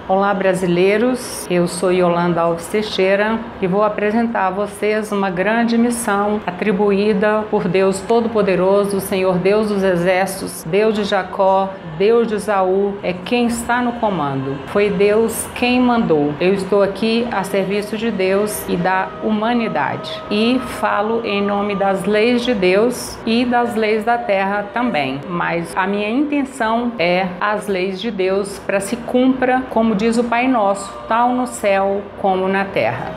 Olá, brasileiros, eu sou Yolanda Alves Teixeira e vou apresentar a vocês uma grande missão atribuída por Deus Todo-Poderoso, Senhor Deus dos Exércitos, Deus de Jacó, Deus de Esaú, é quem está no comando. Foi Deus quem mandou. Eu estou aqui a serviço de Deus e da humanidade e falo em nome das leis de Deus e das leis da terra também, mas a minha intenção é as leis de Deus para se cumpra, como diz o Pai Nosso, tal no céu como na terra.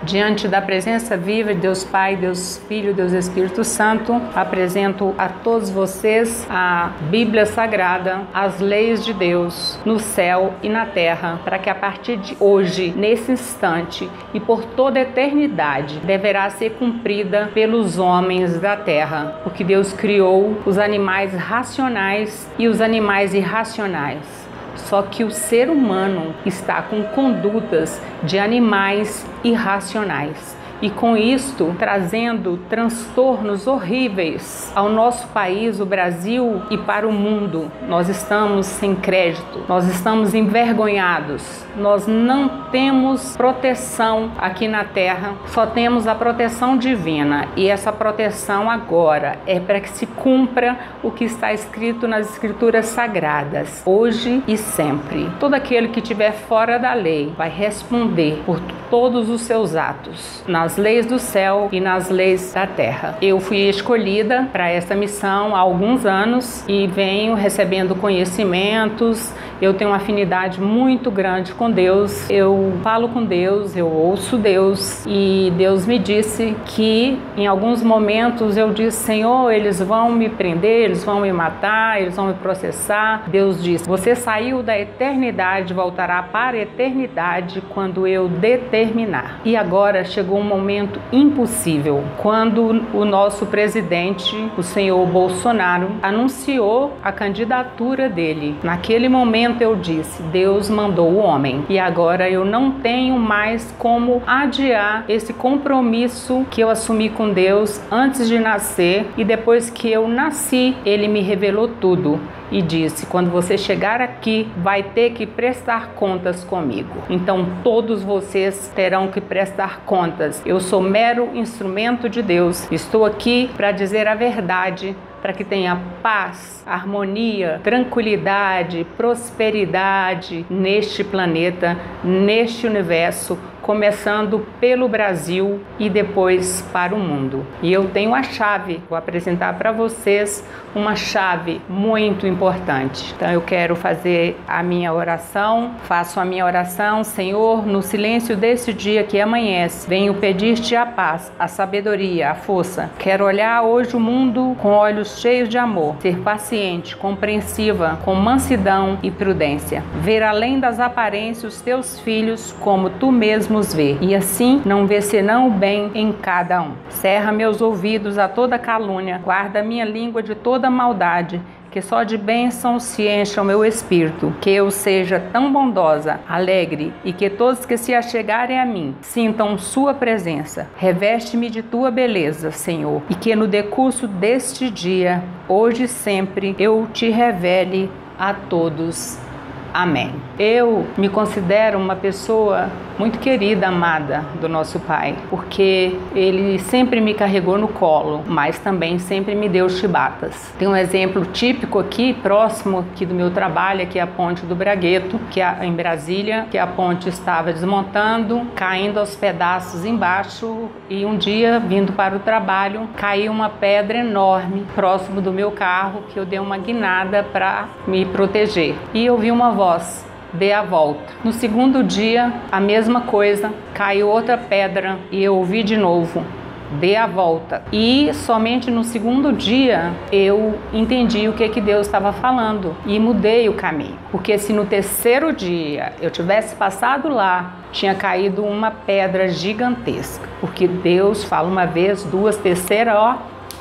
Diante da presença viva de Deus Pai, Deus Filho, Deus Espírito Santo, apresento a todos vocês a Bíblia Sagrada, as leis de Deus no céu e na terra, para que a partir de hoje, nesse instante e por toda a eternidade, deverá ser cumprida pelos homens da terra, porque Deus criou os animais racionais e os animais irracionais. Só que o ser humano está com condutas de animais irracionais e com isto trazendo transtornos horríveis ao nosso país, o Brasil, e para o mundo. Nós estamos sem crédito, nós estamos envergonhados, nós não temos proteção aqui na terra, só temos a proteção divina, e essa proteção agora é para que se cumpra o que está escrito nas escrituras sagradas, hoje e sempre. Todo aquele que estiver fora da lei vai responder por todos os seus atos, nas leis do céu e nas leis da terra. Eu fui escolhida para essa missão há alguns anos e venho recebendo conhecimentos. Eu tenho uma afinidade muito grande com Deus, eu falo com Deus, eu ouço Deus, e Deus me disse que em alguns momentos eu disse: Senhor, eles vão me prender, eles vão me matar, eles vão me processar. Deus disse: você saiu da eternidade, voltará para a eternidade quando eu determinar. E agora chegou um momento impossível, quando o nosso presidente, o senhor Bolsonaro, anunciou a candidatura dele. Naquele momento eu disse: Deus mandou o homem, e agora eu não tenho mais como adiar esse compromisso que eu assumi com Deus antes de nascer, e depois que eu nasci, ele me revelou tudo e disse: quando você chegar aqui, vai ter que prestar contas comigo. Então todos vocês terão que prestar contas. Eu sou mero instrumento de Deus, estou aqui para dizer a verdade, para que tenha paz, harmonia, tranquilidade, prosperidade neste planeta, neste universo, começando pelo Brasil e depois para o mundo. E eu tenho a chave, vou apresentar para vocês uma chave muito importante. Então eu quero fazer a minha oração, faço a minha oração. Senhor, no silêncio desse dia que amanhece, venho pedir-te a paz, a sabedoria, a força. Quero olhar hoje o mundo com olhos cheios de amor, ser paciente, compreensiva, com mansidão e prudência, ver além das aparências os teus filhos como tu mesmo os vê, e assim não ver senão o bem em cada um. Cerra meus ouvidos a toda calúnia, guarda minha língua de toda maldade, que só de bênção se encha o meu espírito, que eu seja tão bondosa, alegre, e que todos que se achegarem a mim sintam sua presença. Reveste-me de tua beleza, Senhor, e que no decurso deste dia, hoje e sempre, eu te revele a todos. Amém. Eu me considero uma pessoa muito querida, amada do nosso Pai, porque Ele sempre me carregou no colo, mas também sempre me deu chibatas. Tem um exemplo típico aqui, próximo aqui do meu trabalho, aqui é a Ponte do Bragueto, que é em Brasília, que a ponte estava desmontando, caindo aos pedaços embaixo, e um dia, vindo para o trabalho, caiu uma pedra enorme próximo do meu carro, que eu dei uma guinada para me proteger. E eu vi uma voz: dê a volta. No segundo dia, a mesma coisa, caiu outra pedra e eu ouvi de novo: dê a volta. E somente no segundo dia eu entendi o que Deus estava falando e mudei o caminho. Porque se no terceiro dia eu tivesse passado lá, tinha caído uma pedra gigantesca. Porque Deus fala uma vez, duas, terceira, ó,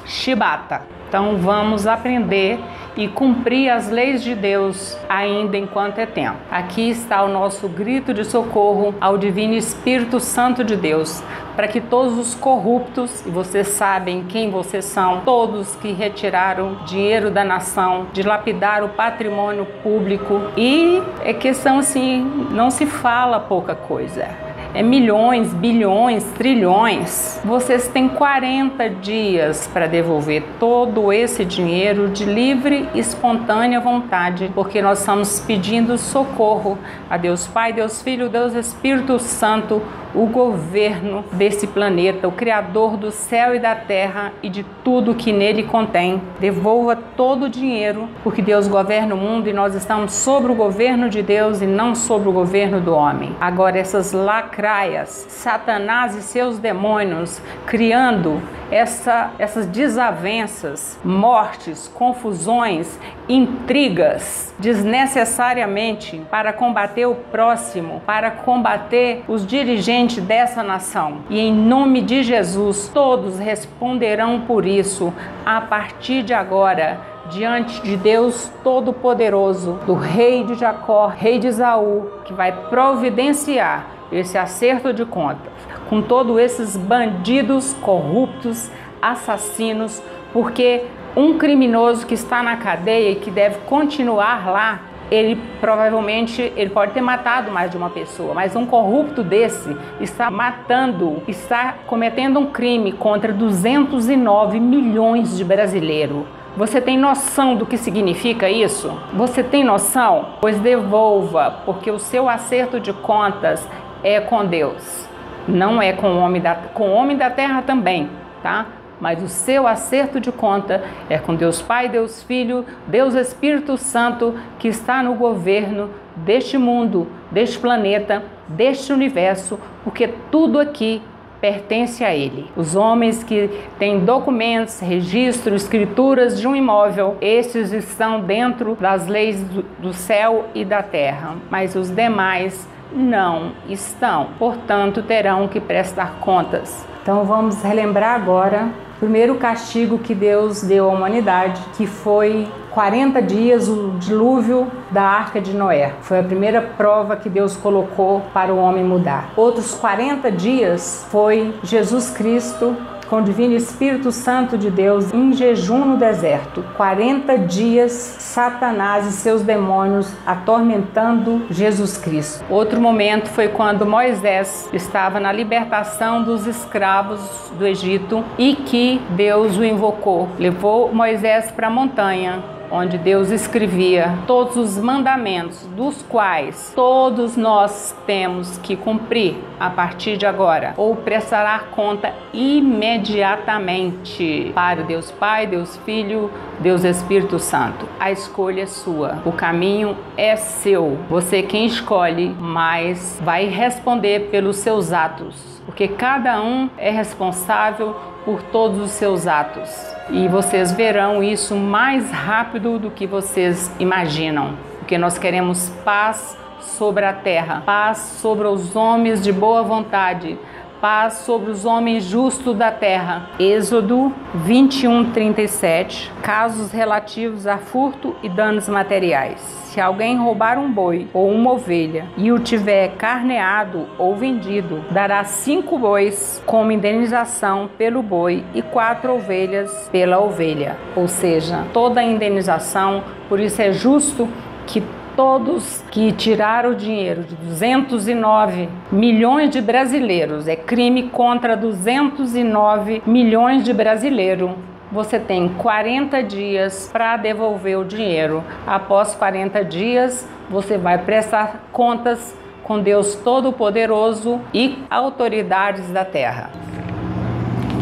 chibata. Então vamos aprender e cumprir as leis de Deus ainda enquanto é tempo. Aqui está o nosso grito de socorro ao Divino Espírito Santo de Deus, para que todos os corruptos, e vocês sabem quem vocês são, todos que retiraram dinheiro da nação, dilapidaram o patrimônio público, e é questão assim, não se fala pouca coisa. É milhões, bilhões, trilhões. Vocês têm 40 dias para devolver todo esse dinheiro de livre e espontânea vontade, porque nós estamos pedindo socorro a Deus Pai, Deus Filho, Deus Espírito Santo, o governo desse planeta, o Criador do céu e da terra e de tudo que nele contém. Devolva todo o dinheiro, porque Deus governa o mundo e nós estamos sobre o governo de Deus e não sobre o governo do homem. Agora, essas lacraias, Satanás e seus demônios, criando essas desavenças, mortes, confusões, intrigas, desnecessariamente para combater o próximo, para combater os dirigentes dessa nação. E em nome de Jesus, todos responderão por isso a partir de agora, diante de Deus Todo-Poderoso, do rei de Jacó, rei de Esaú, que vai providenciar esse acerto de contas com todos esses bandidos corruptos, assassinos, porque um criminoso que está na cadeia e que deve continuar lá, ele provavelmente pode ter matado mais de uma pessoa, mas um corrupto desse está matando, está cometendo um crime contra 209 milhões de brasileiros. Você tem noção do que significa isso? Você tem noção? Pois devolva, porque o seu acerto de contas é com Deus. Não é com o homem da terra também, tá? Mas o seu acerto de conta é com Deus Pai, Deus Filho, Deus Espírito Santo, que está no governo deste mundo, deste planeta, deste universo, porque tudo aqui pertence a Ele. Os homens que têm documentos, registros, escrituras de um imóvel, esses estão dentro das leis do céu e da terra, mas os demais não estão, portanto terão que prestar contas. Então vamos relembrar agora o primeiro castigo que Deus deu à humanidade, que foi 40 dias o dilúvio da Arca de Noé. Foi a primeira prova que Deus colocou para o homem mudar. Outros 40 dias foi Jesus Cristo com o Divino Espírito Santo de Deus em jejum no deserto. 40 dias Satanás e seus demônios atormentando Jesus Cristo. Outro momento foi quando Moisés estava na libertação dos escravos do Egito e que Deus o invocou. Levou Moisés para a montanha, onde Deus escrevia todos os mandamentos, dos quais todos nós temos que cumprir a partir de agora, ou prestará conta imediatamente para Deus Pai, Deus Filho, Deus Espírito Santo. A escolha é sua, o caminho é seu. Você quem escolhe, mas vai responder pelos seus atos, porque cada um é responsável por todos os seus atos. E vocês verão isso mais rápido do que vocês imaginam, porque nós queremos paz sobre a terra, paz sobre os homens de boa vontade, paz sobre os homens justos da terra. Êxodo 21:37, casos relativos a furto e danos materiais. Se alguém roubar um boi ou uma ovelha e o tiver carneado ou vendido, dará 5 bois como indenização pelo boi e 4 ovelhas pela ovelha. Ou seja, toda a indenização. Por isso é justo que todos que tiraram o dinheiro de 209 milhões de brasileiros, é crime contra 209 milhões de brasileiros, você tem 40 dias para devolver o dinheiro. Após 40 dias, você vai prestar contas com Deus Todo-Poderoso e autoridades da terra.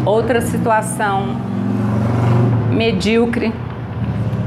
Outra situação medíocre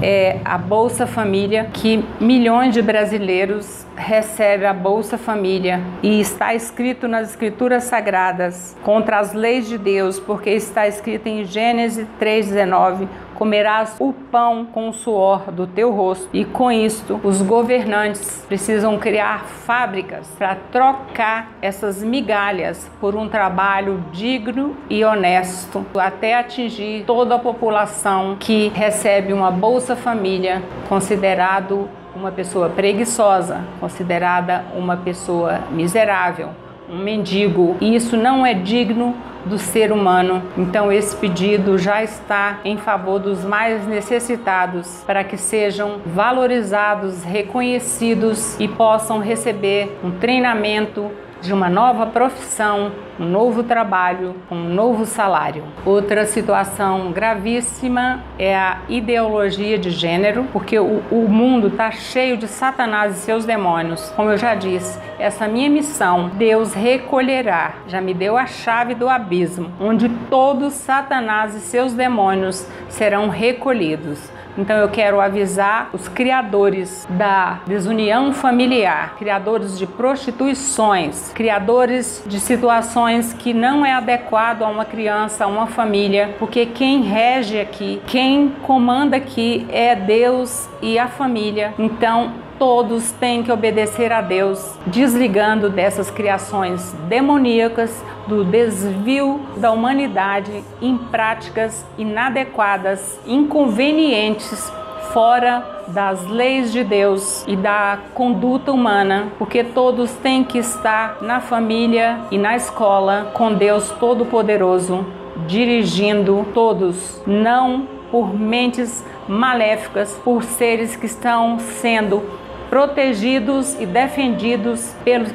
é a Bolsa Família, que milhões de brasileiros recebem a Bolsa Família e está escrito nas Escrituras Sagradas contra as leis de Deus, porque está escrito em Gênesis 3:19, comerás o pão com o suor do teu rosto. E com isto, os governantes precisam criar fábricas para trocar essas migalhas por um trabalho digno e honesto, até atingir toda a população que recebe uma Bolsa Família, considerado uma pessoa preguiçosa, considerada uma pessoa miserável, um mendigo. E isso não é digno do ser humano. Então esse pedido já está em favor dos mais necessitados, para que sejam valorizados, reconhecidos e possam receber um treinamento de uma nova profissão, um novo trabalho, um novo salário. Outra situação gravíssima é a ideologia de gênero, porque o mundo está cheio de Satanás e seus demônios. Como eu já disse, essa minha missão, Deus recolherá, já me deu a chave do abismo, onde todos Satanás e seus demônios serão recolhidos. Então eu quero avisar os criadores da desunião familiar, criadores de prostituições, criadores de situações que não é adequado a uma criança, a uma família, porque quem rege aqui, quem comanda aqui é Deus e a família. Então todos têm que obedecer a Deus, desligando dessas criações demoníacas, do desvio da humanidade em práticas inadequadas, inconvenientes, fora das leis de Deus e da conduta humana, porque todos têm que estar na família e na escola com Deus Todo-Poderoso, dirigindo todos, não por mentes maléficas, por seres que estão sendo protegidos e defendidos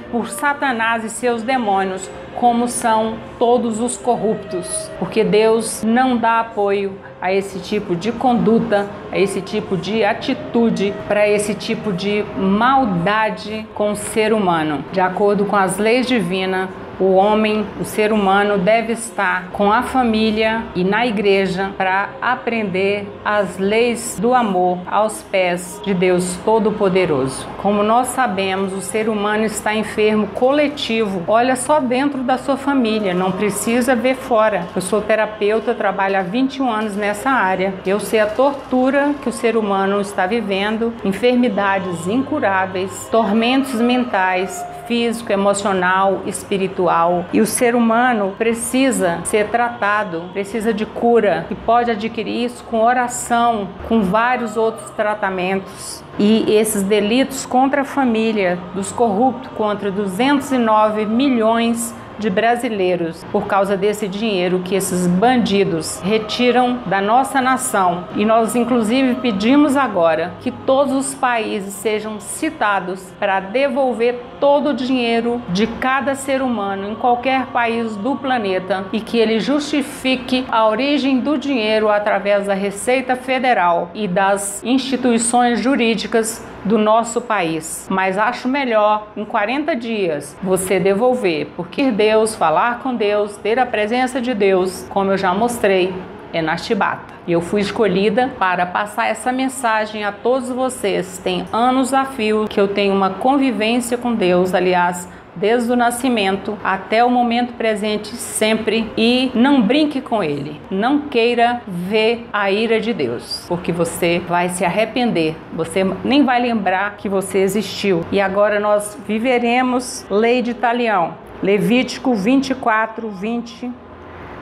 por Satanás e seus demônios, como são todos os corruptos, porque Deus não dá apoio a esse tipo de conduta, a esse tipo de atitude, para esse tipo de maldade com o ser humano. De acordo com as leis divinas, o homem, o ser humano, deve estar com a família e na igreja para aprender as leis do amor aos pés de Deus Todo-Poderoso. Como nós sabemos, o ser humano está enfermo coletivo. Olha só dentro da sua família, não precisa ver fora. Eu sou terapeuta, trabalho há 21 anos nessa área. Eu sei a tortura que o ser humano está vivendo, enfermidades incuráveis, tormentos mentais, físico, emocional, espiritual. E o ser humano precisa ser tratado, precisa de cura, e pode adquirir isso com oração, com vários outros tratamentos. E esses delitos contra a família dos corruptos, contra 209 milhões de brasileiros, por causa desse dinheiro que esses bandidos retiram da nossa nação. E nós inclusive pedimos agora que todos os países sejam citados para devolver todo o dinheiro de cada ser humano em qualquer país do planeta, e que ele justifique a origem do dinheiro através da Receita Federal e das instituições jurídicas do nosso país. Mas acho melhor em 40 dias você devolver, porque Deus, falar com Deus, ter a presença de Deus, como eu já mostrei, é na chibata. E eu fui escolhida para passar essa mensagem a todos vocês. Tem anos a fio que eu tenho uma convivência com Deus, aliás, desde o nascimento até o momento presente, sempre. E não brinque com ele, não queira ver a ira de Deus, porque você vai se arrepender, você nem vai lembrar que você existiu. E agora nós viveremos lei de talião, Levítico 24, 20,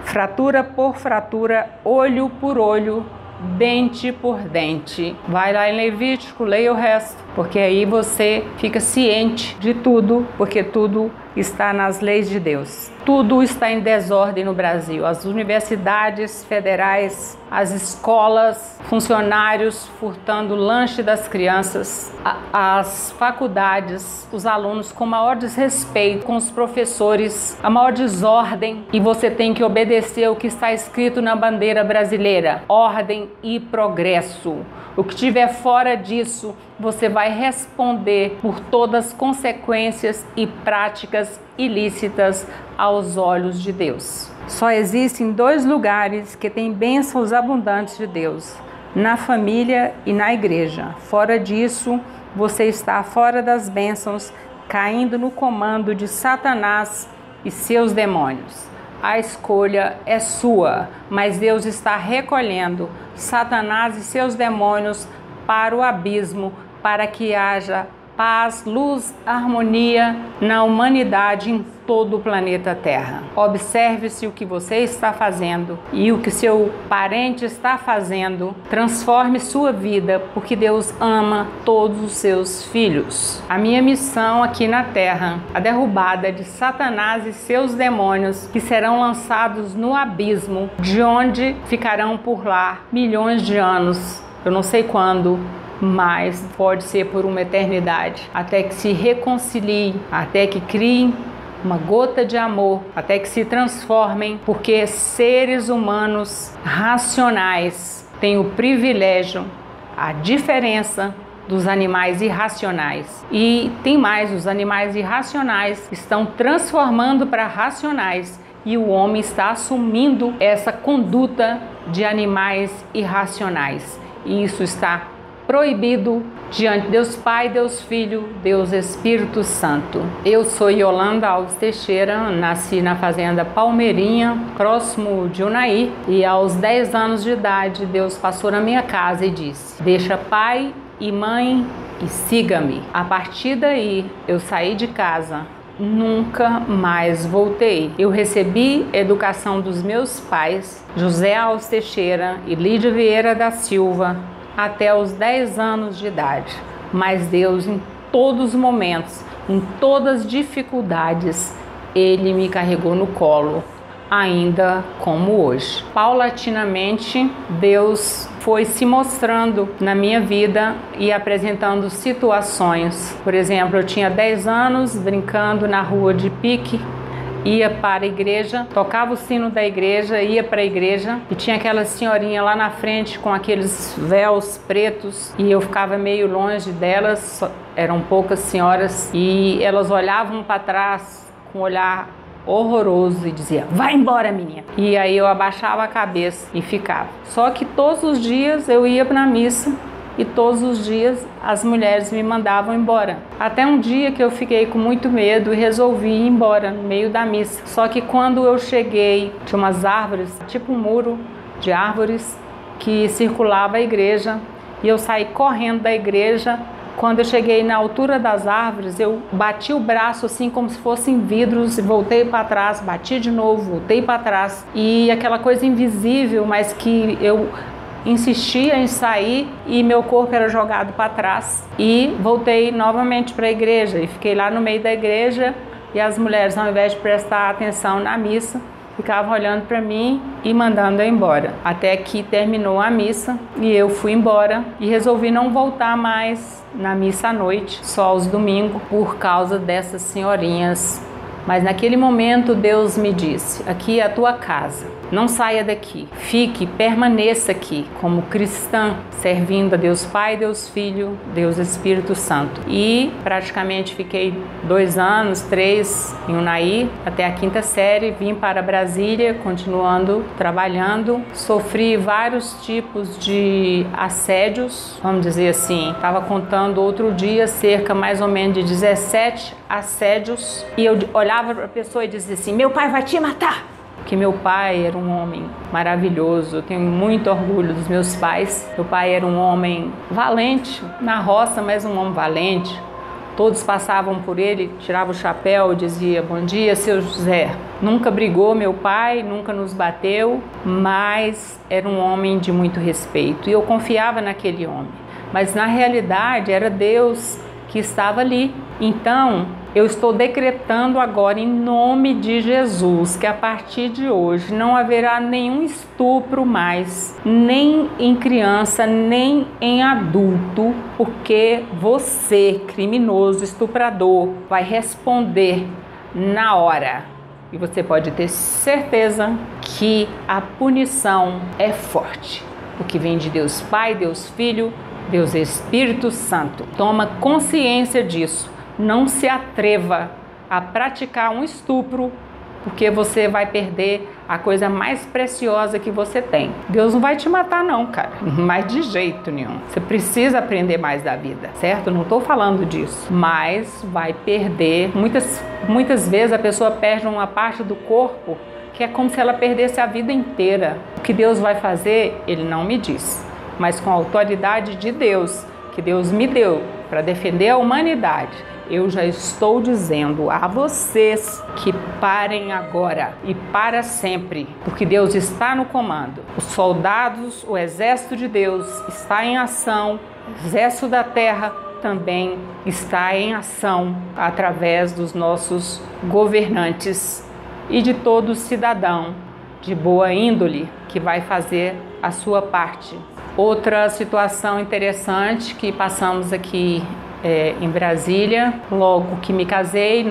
fratura por fratura, olho por olho, dente por dente. Vai lá em Levítico, leia o resto, porque aí você fica ciente de tudo, porque tudo está nas leis de Deus. Tudo está em desordem no Brasil. As universidades federais, as escolas, funcionários furtando lanche das crianças, as faculdades, os alunos com maior desrespeito com os professores, a maior desordem, e você tem que obedecer o que está escrito na bandeira brasileira: ordem e progresso. O que tiver fora disso, você vai responder por todas as consequências e práticas ilícitas aos olhos de Deus. Só existem 2 lugares que têm bênçãos abundantes de Deus: na família e na igreja. Fora disso, você está fora das bênçãos, caindo no comando de Satanás e seus demônios. a escolha é sua, mas Deus está recolhendo Satanás e seus demônios para o abismo, para que haja paz, luz, harmonia na humanidade em todo o planeta Terra. Observe-se o que você está fazendo e o que seu parente está fazendo. Transforme sua vida, porque Deus ama todos os seus filhos. A minha missão aqui na Terra, a derrubada de Satanás e seus demônios, que serão lançados no abismo, de onde ficarão por lá milhões de anos. Eu não sei quando, mas pode ser por uma eternidade, até que se reconciliem, até que criem uma gota de amor, até que se transformem, porque seres humanos racionais têm o privilégio, a diferença dos animais irracionais. E tem mais, os animais irracionais estão transformando para racionais e o homem está assumindo essa conduta de animais irracionais. E isso está proibido diante de Deus Pai, Deus Filho, Deus Espírito Santo. Eu sou Yolanda Alves Teixeira, nasci na fazenda Palmeirinha, próximo de Unai, e aos 10 anos de idade Deus passou na minha casa e disse: deixa pai e mãe e siga-me. A partir daí eu saí de casa, nunca mais voltei. Eu recebi educação dos meus pais, José Alves Teixeira e Lídia Vieira da Silva, até os 10 anos de idade. Mas Deus, em todos os momentos, em todas as dificuldades, Ele me carregou no colo, ainda como hoje. Paulatinamente, Deus foi se mostrando na minha vida e apresentando situações. Por exemplo, eu tinha 10 anos, brincando na rua de pique, ia para a igreja, tocava o sino da igreja, ia para a igreja e tinha aquela senhorinha lá na frente com aqueles véus pretos e eu ficava meio longe delas, eram poucas senhoras e elas olhavam para trás com um olhar horroroso e dizia: vai embora, menina. E aí eu abaixava a cabeça e ficava. Só que todos os dias eu ia para a missa e todos os dias as mulheres me mandavam embora. Até um dia que eu fiquei com muito medo e resolvi ir embora no meio da missa. Só que quando eu cheguei, tinha umas árvores, tipo um muro de árvores que circulava a igreja, e eu saí correndo da igreja. Quando eu cheguei na altura das árvores, eu bati o braço assim como se fossem vidros e voltei para trás, bati de novo, voltei para trás. E aquela coisa invisível, mas que eu insistia em sair e meu corpo era jogado para trás. E voltei novamente para a igreja e fiquei lá no meio da igreja e as mulheres, ao invés de prestar atenção na missa, ficavam olhando para mim e mandando eu embora. Até que terminou a missa e eu fui embora e resolvi não voltar mais na missa à noite, só aos domingos, por causa dessas senhorinhas. Mas naquele momento Deus me disse: aqui é a tua casa, não saia daqui, fique, permaneça aqui como cristã, servindo a Deus Pai, Deus Filho, Deus Espírito Santo. E praticamente fiquei 2 anos, 3 em Unai, até a 5ª série, vim para Brasília, continuando trabalhando, sofri vários tipos de assédios, vamos dizer assim, estava contando outro dia, cerca mais ou menos de 17 assédios, e eu olhava para a pessoa e dizia assim: meu pai vai te matar. Porque meu pai era um homem maravilhoso, eu tenho muito orgulho dos meus pais. Meu pai era um homem valente, na roça, mas um homem valente. Todos passavam por ele, tirava o chapéu e dizia: bom dia, seu José. Nunca brigou meu pai, nunca nos bateu, mas era um homem de muito respeito. E eu confiava naquele homem. Mas na realidade era Deus que estava ali. Então, eu estou decretando agora em nome de Jesus que a partir de hoje não haverá nenhum estupro mais, nem em criança, nem em adulto, porque você, criminoso, estuprador, vai responder na hora. E você pode ter certeza que a punição é forte, porque vem de Deus Pai, Deus Filho, Deus Espírito Santo. Toma consciência disso. Não se atreva a praticar um estupro, porque você vai perder a coisa mais preciosa que você tem. Deus não vai te matar não, cara, mas de jeito nenhum. Você precisa aprender mais da vida, certo? Não estou falando disso, mas vai perder. Muitas vezes a pessoa perde uma parte do corpo que é como se ela perdesse a vida inteira. O que Deus vai fazer, Ele não me diz, mas com a autoridade de Deus, que Deus me deu para defender a humanidade, eu já estou dizendo a vocês que parem agora e para sempre, porque Deus está no comando. Os soldados, o exército de Deus está em ação, o exército da terra também está em ação através dos nossos governantes e de todo cidadão de boa índole que vai fazer a sua parte. Outra situação interessante que passamos aqui em Brasília, logo que me casei,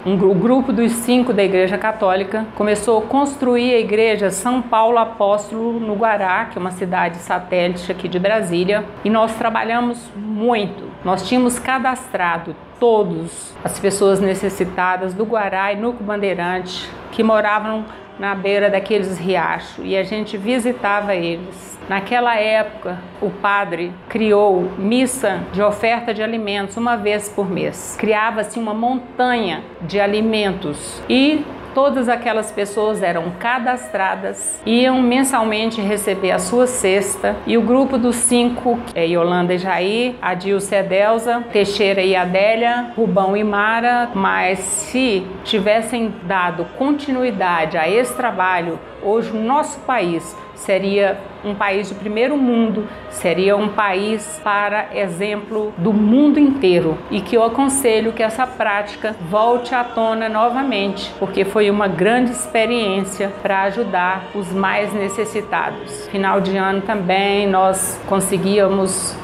o grupo dos 5 da Igreja Católica começou a construir a Igreja São Paulo Apóstolo no Guará, que é uma cidade satélite aqui de Brasília, e nós trabalhamos muito. Nós tínhamos cadastrado todas as pessoas necessitadas do Guará e Núcleo Bandeirante que moravam na beira daqueles riachos, e a gente visitava eles. Naquela época, o padre criou missa de oferta de alimentos uma vez por mês. Criava-se uma montanha de alimentos e todas aquelas pessoas eram cadastradas, iam mensalmente receber a sua cesta, e o grupo dos 5, Yolanda e Jair, Adilce e Adelza, Teixeira e Adélia, Rubão e Mara, mas se tivessem dado continuidade a esse trabalho, hoje o nosso país seria um país de primeiro mundo, seria um país para exemplo do mundo inteiro, e que eu aconselho que essa prática volte à tona novamente, porque foi uma grande experiência para ajudar os mais necessitados. Final de ano também nós conseguíamos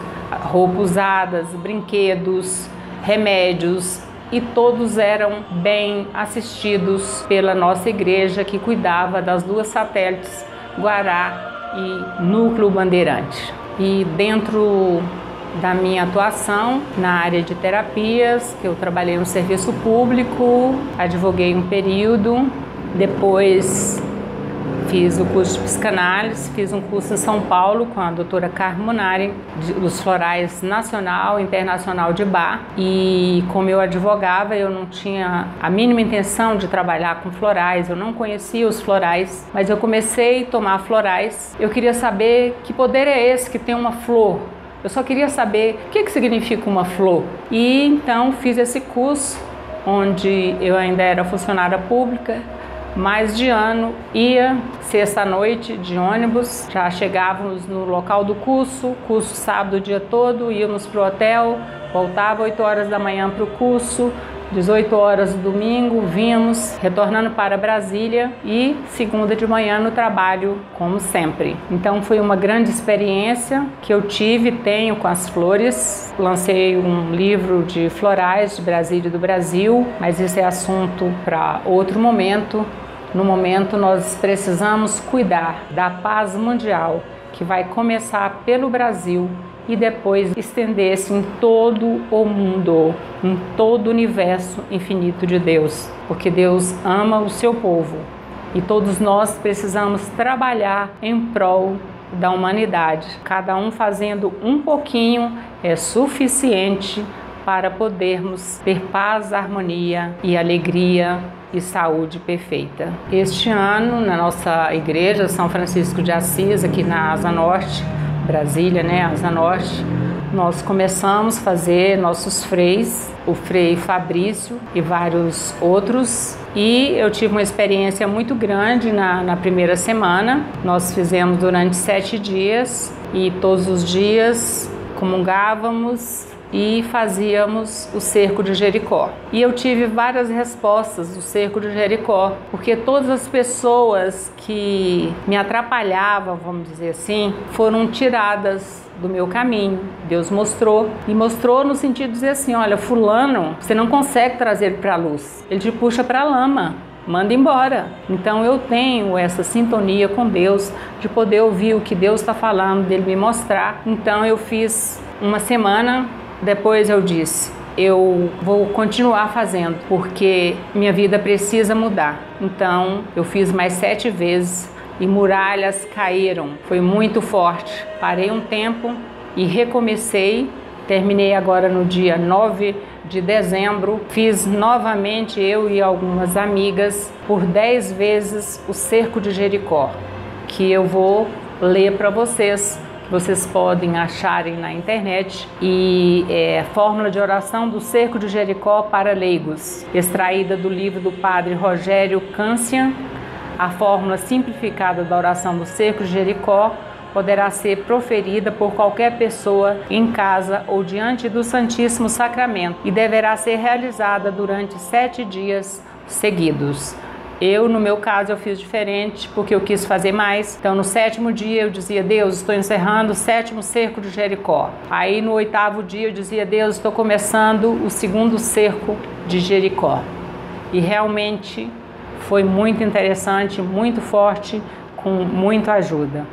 roupas usadas, brinquedos, remédios, e todos eram bem assistidos pela nossa igreja, que cuidava das 2 satélites, Guará e Núcleo Bandeirante. E dentro da minha atuação na área de terapias, que eu trabalhei no serviço público, advoguei um período, depois fiz o curso de psicanálise, fiz um curso em São Paulo com a doutora Carmen Munari, dos florais nacional e internacional de Bach, e como eu advogava, eu não tinha a mínima intenção de trabalhar com florais, eu não conhecia os florais, mas eu comecei a tomar florais. Eu queria saber que poder é esse que tem uma flor. Eu só queria saber o que significa uma flor. E então fiz esse curso, onde eu ainda era funcionária pública. Mais de ano, ia sexta-noite de ônibus, já chegávamos no local do curso sábado o dia todo, íamos para o hotel, voltava 8 horas da manhã para o curso, 18 horas do domingo, vínhamos, retornando para Brasília, e segunda de manhã no trabalho, como sempre. Então foi uma grande experiência que eu tenho com as flores. Lancei um livro de florais de Brasília e do Brasil, mas esse é assunto para outro momento. No momento, nós precisamos cuidar da paz mundial, que vai começar pelo Brasil e depois estender-se em todo o mundo, em todo o universo infinito de Deus, porque Deus ama o seu povo e todos nós precisamos trabalhar em prol da humanidade. Cada um fazendo um pouquinho é suficiente para podermos ter paz, harmonia e alegria e saúde perfeita. Este ano, na nossa igreja São Francisco de Assis, aqui na Asa Norte, Brasília, Asa Norte, nós começamos a fazer nossos freis, o Frei Fabrício e vários outros, e eu tive uma experiência muito grande na primeira semana. Nós fizemos durante 7 dias, e todos os dias comungávamos e fazíamos o cerco de Jericó. E eu tive várias respostas do cerco de Jericó, porque todas as pessoas que me atrapalhavam, vamos dizer assim, foram tiradas do meu caminho. Deus mostrou, e mostrou no sentido de dizer assim: olha, fulano, você não consegue trazer ele para a luz, ele te puxa para a lama, manda embora. Então eu tenho essa sintonia com Deus, de poder ouvir o que Deus está falando, dele me mostrar. Então eu fiz uma semana. Depois eu disse, eu vou continuar fazendo, porque minha vida precisa mudar. Então eu fiz mais 7 vezes e muralhas caíram. Foi muito forte. Parei um tempo e recomecei. Terminei agora no dia 9 de dezembro, fiz novamente, eu e algumas amigas, por 10 vezes o cerco de Jericó, que eu vou ler para vocês. Vocês podem acharem na internet, e é Fórmula de Oração do Cerco de Jericó para Leigos, extraída do livro do padre Rogério Cancian. A fórmula simplificada da oração do Cerco de Jericó poderá ser proferida por qualquer pessoa em casa ou diante do Santíssimo Sacramento e deverá ser realizada durante 7 dias seguidos. No meu caso, eu fiz diferente porque eu quis fazer mais. Então, no 7º dia, eu dizia: Deus, estou encerrando o 7º cerco de Jericó. Aí, no 8º dia, eu dizia: Deus, estou começando o 2º cerco de Jericó. E realmente foi muito interessante, muito forte, com muita ajuda.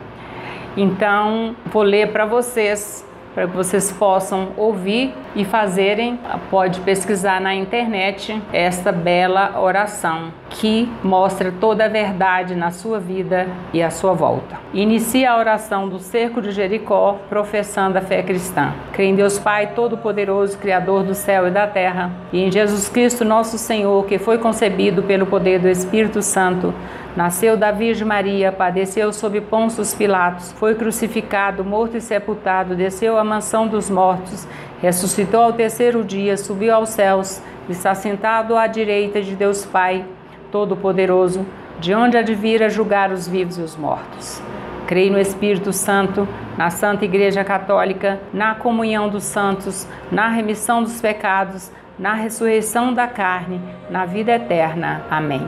Então, vou ler para vocês, para que vocês possam ouvir e fazerem. Pode pesquisar na internet esta bela oração que mostra toda a verdade na sua vida e à sua volta. Inicia a oração do cerco de Jericó professando a fé cristã. Creio em Deus Pai Todo-Poderoso, Criador do céu e da terra, e em Jesus Cristo nosso Senhor, que foi concebido pelo poder do Espírito Santo, nasceu da Virgem Maria, padeceu sob Pôncio Pilatos, foi crucificado, morto e sepultado, desceu à mansão dos mortos, ressuscitou ao 3º dia, subiu aos céus, está sentado à direita de Deus Pai Todo-Poderoso, de onde há de vir a julgar os vivos e os mortos. Creio no Espírito Santo, na Santa Igreja Católica, na comunhão dos santos, na remissão dos pecados, na ressurreição da carne, na vida eterna. Amém.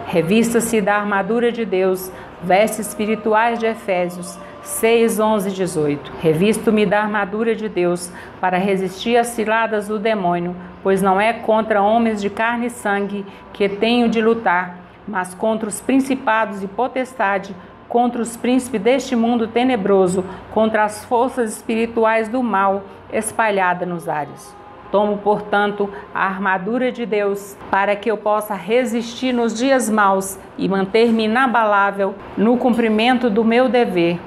Revista-se da armadura de Deus, vestes espirituais de Efésios 6, 11 e 18. Revisto-me da armadura de Deus para resistir às ciladas do demônio, pois não é contra homens de carne e sangue que tenho de lutar, mas contra os principados e potestade, contra os príncipes deste mundo tenebroso, contra as forças espirituais do mal espalhadas nos ares. Tomo, portanto, a armadura de Deus para que eu possa resistir nos dias maus e manter-me inabalável no cumprimento do meu dever.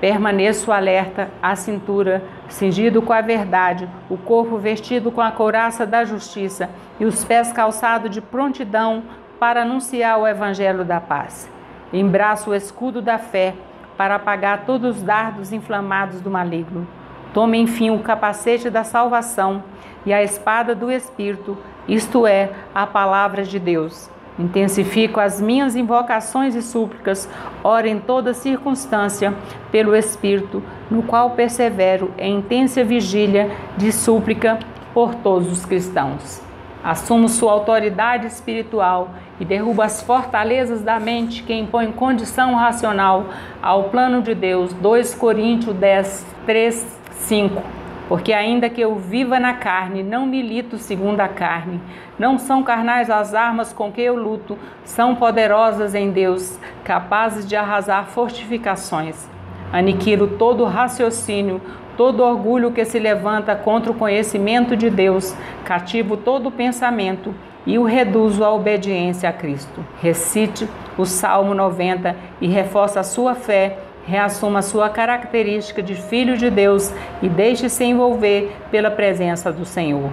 Permaneço alerta, à cintura, cingido com a verdade, o corpo vestido com a couraça da justiça e os pés calçados de prontidão para anunciar o evangelho da paz. Embraço o escudo da fé para apagar todos os dardos inflamados do maligno. Tome, enfim, o capacete da salvação e a espada do Espírito, isto é, a palavra de Deus. Intensifico as minhas invocações e súplicas, oro em toda circunstância, pelo Espírito, no qual persevero em intensa vigília de súplica por todos os cristãos. Assumo sua autoridade espiritual e derrubo as fortalezas da mente que impõem condição racional ao plano de Deus. 2 Coríntios 10, 3, 5. Porque ainda que eu viva na carne, não milito segundo a carne. Não são carnais as armas com que eu luto, são poderosas em Deus, capazes de arrasar fortificações. Aniquilo todo raciocínio, todo orgulho que se levanta contra o conhecimento de Deus, cativo todo pensamento e o reduzo à obediência a Cristo. Recite o Salmo 90 e reforça a sua fé. Reassuma a sua característica de filho de Deus e deixe-se envolver pela presença do Senhor.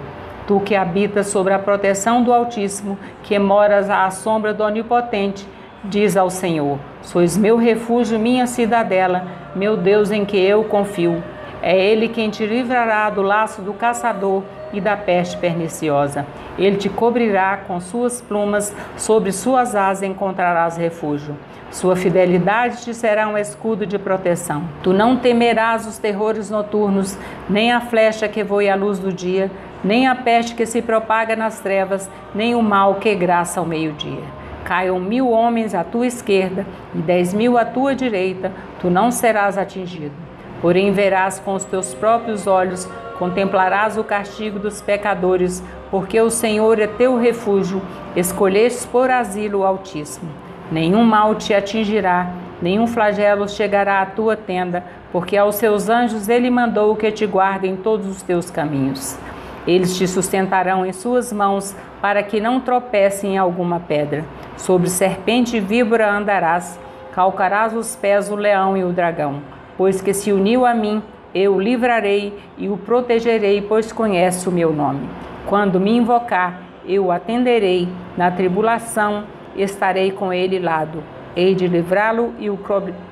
Tu que habitas sobre a proteção do Altíssimo, que moras à sombra do Onipotente, diz ao Senhor: sois meu refúgio, minha cidadela, meu Deus em que eu confio. É Ele quem te livrará do laço do caçador e da peste perniciosa. Ele te cobrirá com suas plumas, sobre suas asas encontrarás refúgio. Sua fidelidade te será um escudo de proteção. Tu não temerás os terrores noturnos, nem a flecha que voe à luz do dia, nem a peste que se propaga nas trevas, nem o mal que graça ao meio-dia. Caiam 1000 homens à tua esquerda e 10.000 à tua direita, tu não serás atingido. Porém verás com os teus próprios olhos, contemplarás o castigo dos pecadores, porque o Senhor é teu refúgio, escolhestes por asilo o Altíssimo. Nenhum mal te atingirá, nenhum flagelo chegará à tua tenda, porque aos seus anjos ele mandou que te guardem em todos os teus caminhos. Eles te sustentarão em suas mãos, para que não tropece em alguma pedra. Sobre serpente e víbora andarás, calcarás os pés o leão e o dragão. Pois que se uniu a mim, eu o livrarei e o protegerei, pois conhece o meu nome. Quando me invocar, eu o atenderei. Na tribulação, estarei com ele lado. Hei de livrá-lo e o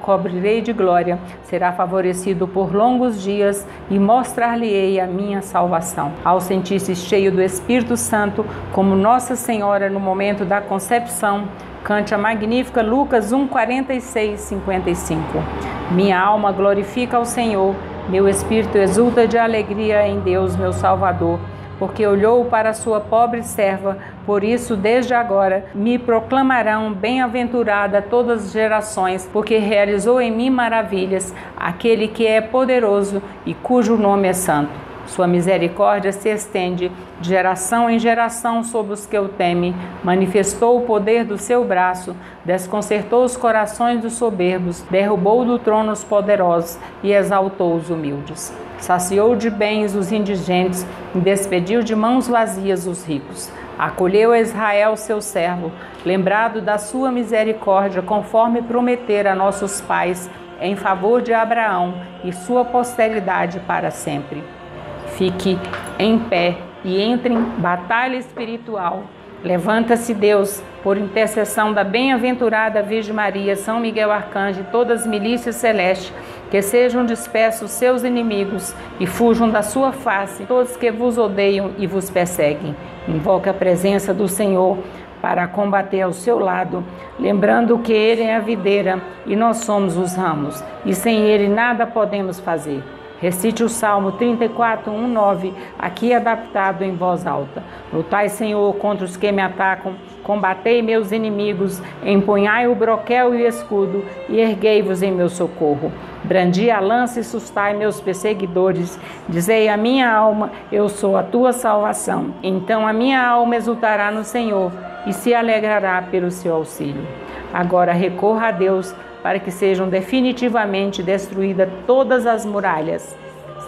cobrirei de glória. Será favorecido por longos dias e mostrar-lhe-ei a minha salvação. Ao sentir-se cheio do Espírito Santo, como Nossa Senhora no momento da concepção, cante a magnífica Lucas 1, 46, 55. Minha alma glorifica ao Senhor, meu espírito exulta de alegria em Deus, meu Salvador, porque olhou para a sua pobre serva. Por isso, desde agora, me proclamarão bem-aventurada todas as gerações, porque realizou em mim maravilhas, aquele que é poderoso e cujo nome é santo. Sua misericórdia se estende de geração em geração sobre os que o temem. Manifestou o poder do seu braço, desconcertou os corações dos soberbos, derrubou do trono os poderosos e exaltou os humildes. Saciou de bens os indigentes e despediu de mãos vazias os ricos. Acolheu a Israel, seu servo, lembrado da sua misericórdia, conforme prometera a nossos pais, em favor de Abraão e sua posteridade para sempre. Fique em pé e entre em batalha espiritual. Levanta-se Deus, por intercessão da bem-aventurada Virgem Maria, São Miguel Arcanjo e todas as milícias celestes, que sejam dispersos seus inimigos e fujam da sua face todos que vos odeiam e vos perseguem. Invoque a presença do Senhor para combater ao seu lado, lembrando que Ele é a videira e nós somos os ramos, e sem Ele nada podemos fazer. Recite o Salmo 34, 1, 9, aqui adaptado em voz alta. Lutai, Senhor, contra os que me atacam, combatei meus inimigos, empunhai o broquel e o escudo, e erguei-vos em meu socorro. Brandi a lança e sustai meus perseguidores. Dizei a minha alma, eu sou a tua salvação. Então a minha alma exultará no Senhor, e se alegrará pelo seu auxílio. Agora recorra a Deus, para que sejam definitivamente destruídas todas as muralhas.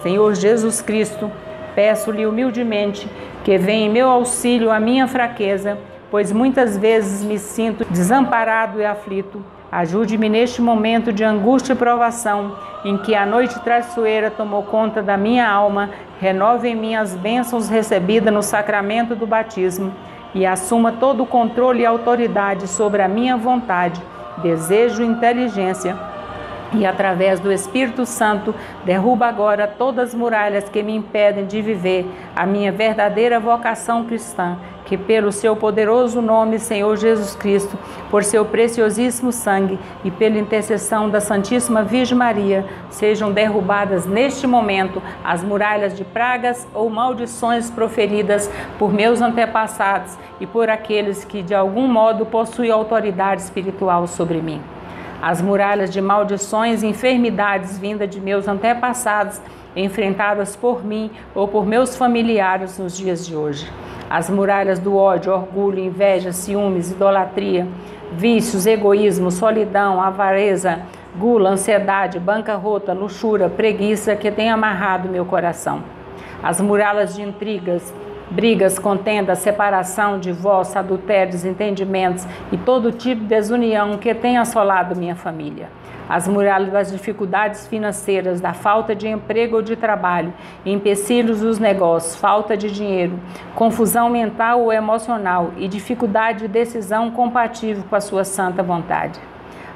Senhor Jesus Cristo, peço-lhe humildemente que venha em meu auxílio a minha fraqueza, pois muitas vezes me sinto desamparado e aflito. Ajude-me neste momento de angústia e provação, em que a noite traiçoeira tomou conta da minha alma. Renove em mim as bênçãos recebidas no sacramento do batismo e assuma todo o controle e autoridade sobre a minha vontade, desejo e inteligência, e através do Espírito Santo derruba agora todas as muralhas que me impedem de viver a minha verdadeira vocação cristã, que pelo seu poderoso nome, Senhor Jesus Cristo, por seu preciosíssimo sangue e pela intercessão da Santíssima Virgem Maria, sejam derrubadas neste momento as muralhas de pragas ou maldições proferidas por meus antepassados e por aqueles que de algum modo possuem autoridade espiritual sobre mim. As muralhas de maldições e enfermidades vindas de meus antepassados, enfrentadas por mim ou por meus familiares nos dias de hoje. As muralhas do ódio, orgulho, inveja, ciúmes, idolatria, vícios, egoísmo, solidão, avareza, gula, ansiedade, bancarrota, luxúria, preguiça que tem amarrado meu coração. As muralhas de intrigas, brigas, contendas, separação, divórcio, adultérios, entendimentos e todo tipo de desunião que tem assolado minha família. As muralhas das dificuldades financeiras, da falta de emprego ou de trabalho, empecilhos dos negócios, falta de dinheiro, confusão mental ou emocional e dificuldade de decisão compatível com a sua santa vontade.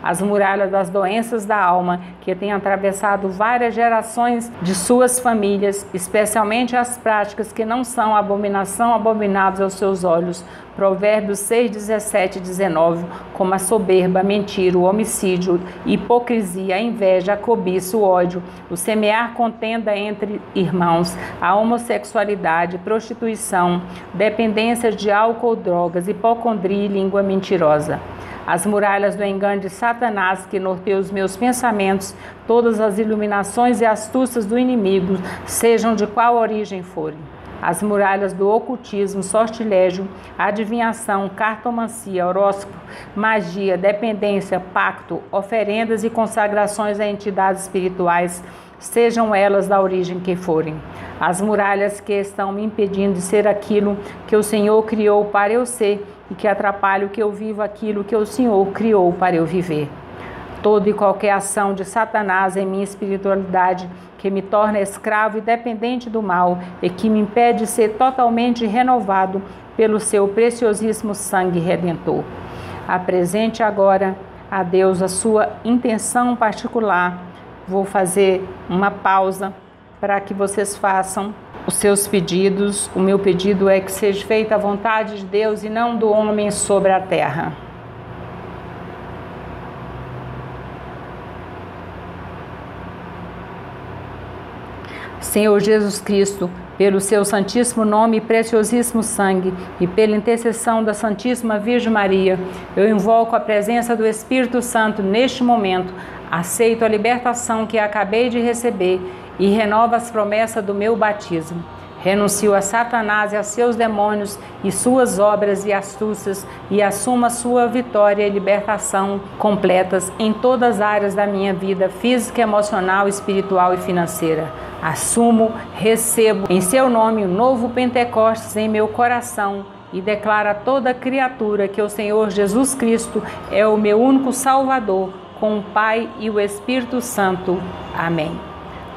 As muralhas das doenças da alma que têm atravessado várias gerações de suas famílias, especialmente as práticas que não são abominação abomináveis aos seus olhos. Provérbios 6, 17 e 19, como a soberba, a mentira, o homicídio, hipocrisia, a inveja, a cobiça, o ódio, o semear contenda entre irmãos, a homossexualidade, prostituição, dependência de álcool, drogas, hipocondria e língua mentirosa. As muralhas do engano de Satanás que norteiam os meus pensamentos, todas as iluminações e astúcias do inimigo, sejam de qual origem forem. As muralhas do ocultismo, sortilégio, adivinhação, cartomancia, horóscopo, magia, dependência, pacto, oferendas e consagrações a entidades espirituais, sejam elas da origem que forem. As muralhas que estão me impedindo de ser aquilo que o Senhor criou para eu ser e que atrapalham que eu viva aquilo que o Senhor criou para eu viver. toda e qualquer ação de Satanás em minha espiritualidade que me torna escravo e dependente do mal e que me impede de ser totalmente renovado pelo seu preciosíssimo sangue redentor. Apresente agora a Deus a sua intenção particular. Vou fazer uma pausa para que vocês façam os seus pedidos. O meu pedido é que seja feita a vontade de Deus e não do homem sobre a terra. Senhor Jesus Cristo, pelo seu santíssimo nome e preciosíssimo sangue e pela intercessão da Santíssima Virgem Maria, eu invoco a presença do Espírito Santo neste momento, aceito a libertação que acabei de receber e renovo as promessas do meu batismo. Renuncio a Satanás e a seus demônios e suas obras e astúcias e assumo a sua vitória e libertação completas em todas as áreas da minha vida física, emocional, espiritual e financeira. Assumo, recebo em seu nome um novo Pentecostes em meu coração e declaro a toda criatura que o Senhor Jesus Cristo é o meu único Salvador, com o Pai e o Espírito Santo. Amém.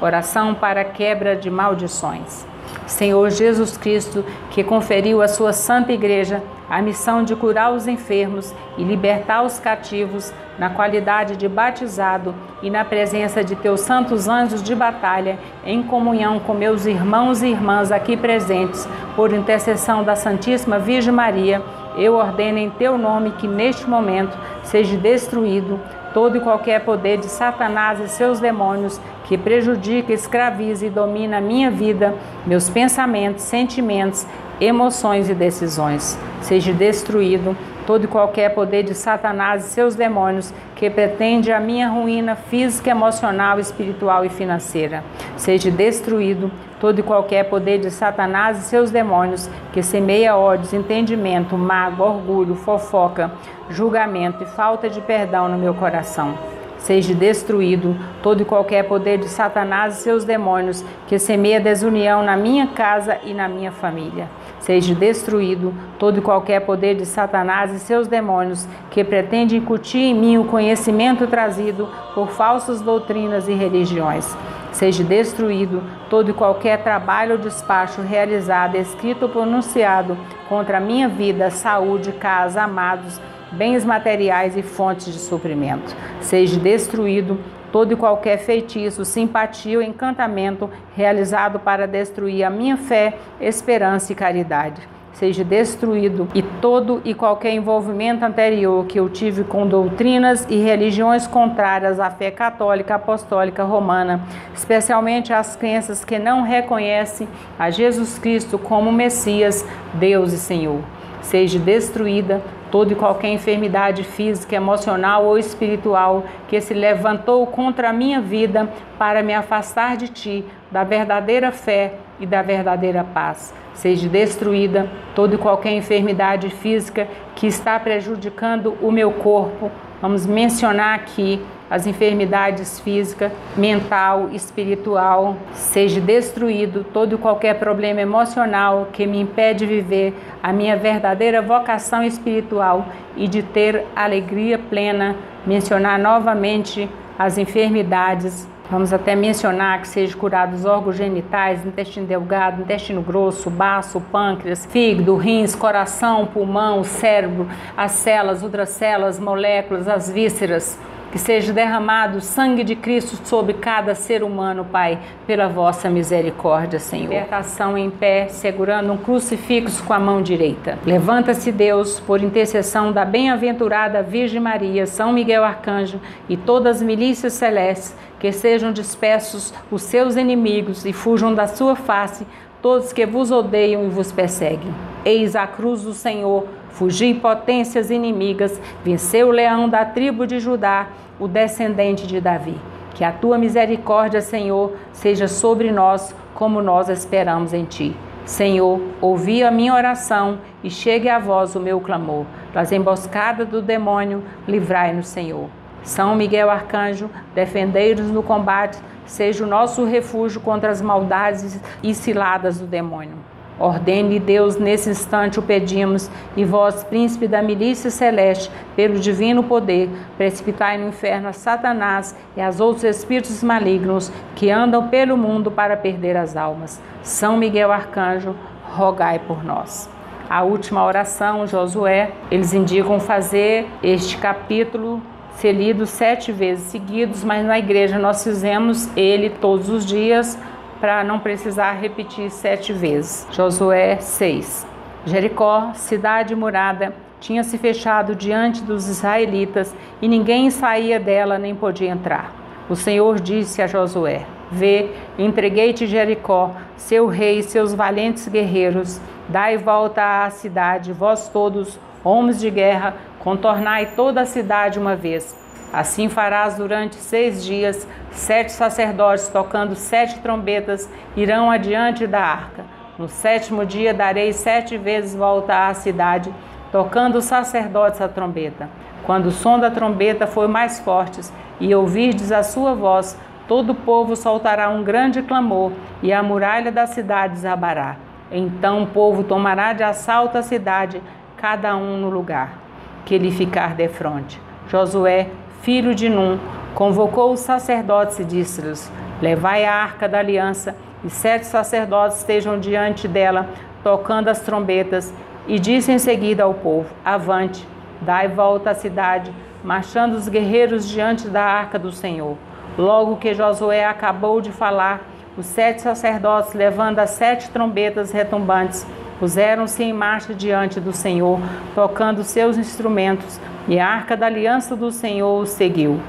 Oração para quebra de maldições. Senhor Jesus Cristo, que conferiu à sua Santa Igreja a missão de curar os enfermos e libertar os cativos na qualidade de batizado e na presença de teus santos anjos de batalha, em comunhão com meus irmãos e irmãs aqui presentes, por intercessão da Santíssima Virgem Maria, eu ordeno em teu nome que neste momento seja destruído todo e qualquer poder de Satanás e seus demônios que prejudica, escraviza e domina a minha vida, meus pensamentos, sentimentos, emoções e decisões. Seja destruído todo e qualquer poder de Satanás e seus demônios que pretende a minha ruína física, emocional, espiritual e financeira. Seja destruído todo e qualquer poder de Satanás e seus demônios que semeia ódios, entendimento, mágoa, orgulho, fofoca, julgamento e falta de perdão no meu coração. Seja destruído todo e qualquer poder de Satanás e seus demônios que semeia desunião na minha casa e na minha família. Seja destruído todo e qualquer poder de Satanás e seus demônios que pretende incutir em mim o conhecimento trazido por falsas doutrinas e religiões. Seja destruído todo e qualquer trabalho ou despacho realizado, escrito ou pronunciado contra a minha vida, saúde, casa, amados, bens materiais e fontes de suprimento. Seja destruído todo e qualquer feitiço, simpatia ou encantamento realizado para destruir a minha fé, esperança e caridade. Seja destruído e todo e qualquer envolvimento anterior que eu tive com doutrinas e religiões contrárias à fé católica, apostólica, romana, especialmente as crenças que não reconhecem a Jesus Cristo como Messias, Deus e Senhor. Seja destruída toda e qualquer enfermidade física, emocional ou espiritual que se levantou contra a minha vida para me afastar de Ti, da verdadeira fé e da verdadeira paz. Seja destruída toda e qualquer enfermidade física que está prejudicando o meu corpo. Vamos mencionar aqui as enfermidades físicas, mental, espiritual. Seja destruído todo e qualquer problema emocional que me impede de viver a minha verdadeira vocação espiritual e de ter alegria plena. Mencionar novamente as enfermidades. Vamos até mencionar que sejam curados os órgãos genitais, intestino delgado, intestino grosso, baço, pâncreas, fígado, rins, coração, pulmão, cérebro, as células, udracélulas, moléculas, as vísceras. Que seja derramado sangue de Cristo sobre cada ser humano, Pai, pela vossa misericórdia, Senhor. Libertação em pé, segurando um crucifixo com a mão direita. Levanta-se, Deus, por intercessão da bem-aventurada Virgem Maria, São Miguel Arcanjo e todas as milícias celestes, que sejam dispersos os seus inimigos e fujam da sua face todos que vos odeiam e vos perseguem. Eis a cruz do Senhor, fugi potências inimigas, venceu o leão da tribo de Judá, o descendente de Davi. Que a tua misericórdia, Senhor, seja sobre nós, como nós esperamos em ti. Senhor, ouvi a minha oração e chegue a vós o meu clamor. Das emboscadas do demônio, livrai-nos, Senhor. São Miguel Arcanjo, defendei-nos no combate, seja o nosso refúgio contra as maldades e ciladas do demônio. Ordene Deus, nesse instante o pedimos, e vós, príncipe da milícia celeste, pelo divino poder, precipitai no inferno a Satanás e aos outros espíritos malignos que andam pelo mundo para perder as almas. São Miguel Arcanjo, rogai por nós. A última oração, Josué, eles indicam fazer este capítulo ser lido 7 vezes seguidos, mas na igreja nós fizemos ele todos os dias para não precisar repetir 7 vezes. Josué 6. Jericó, cidade murada, tinha se fechado diante dos israelitas e ninguém saía dela nem podia entrar. O Senhor disse a Josué: Vê, entreguei-te Jericó, seu rei e seus valentes guerreiros. Dai volta à cidade, vós todos, homens de guerra, contornai toda a cidade uma vez. Assim farás durante 6 dias, 7 sacerdotes tocando 7 trombetas irão adiante da arca. No 7º dia darei 7 vezes volta à cidade, tocando os sacerdotes a trombeta. Quando o som da trombeta for mais forte e ouvirdes a sua voz, todo o povo soltará um grande clamor e a muralha da cidade desabará. Então o povo tomará de assalto a cidade, cada um no lugar que lhe ficar defronte. Josué, filho de Num, convocou os sacerdotes e disse-lhes: Levai a arca da aliança, e 7 sacerdotes estejam diante dela, tocando as trombetas. E disse em seguida ao povo: Avante, dai volta à cidade, marchando os guerreiros diante da arca do Senhor. Logo que Josué acabou de falar, os 7 sacerdotes, levando as 7 trombetas retumbantes, puseram-se em marcha diante do Senhor, tocando seus instrumentos, e a arca da aliança do Senhor os seguiu.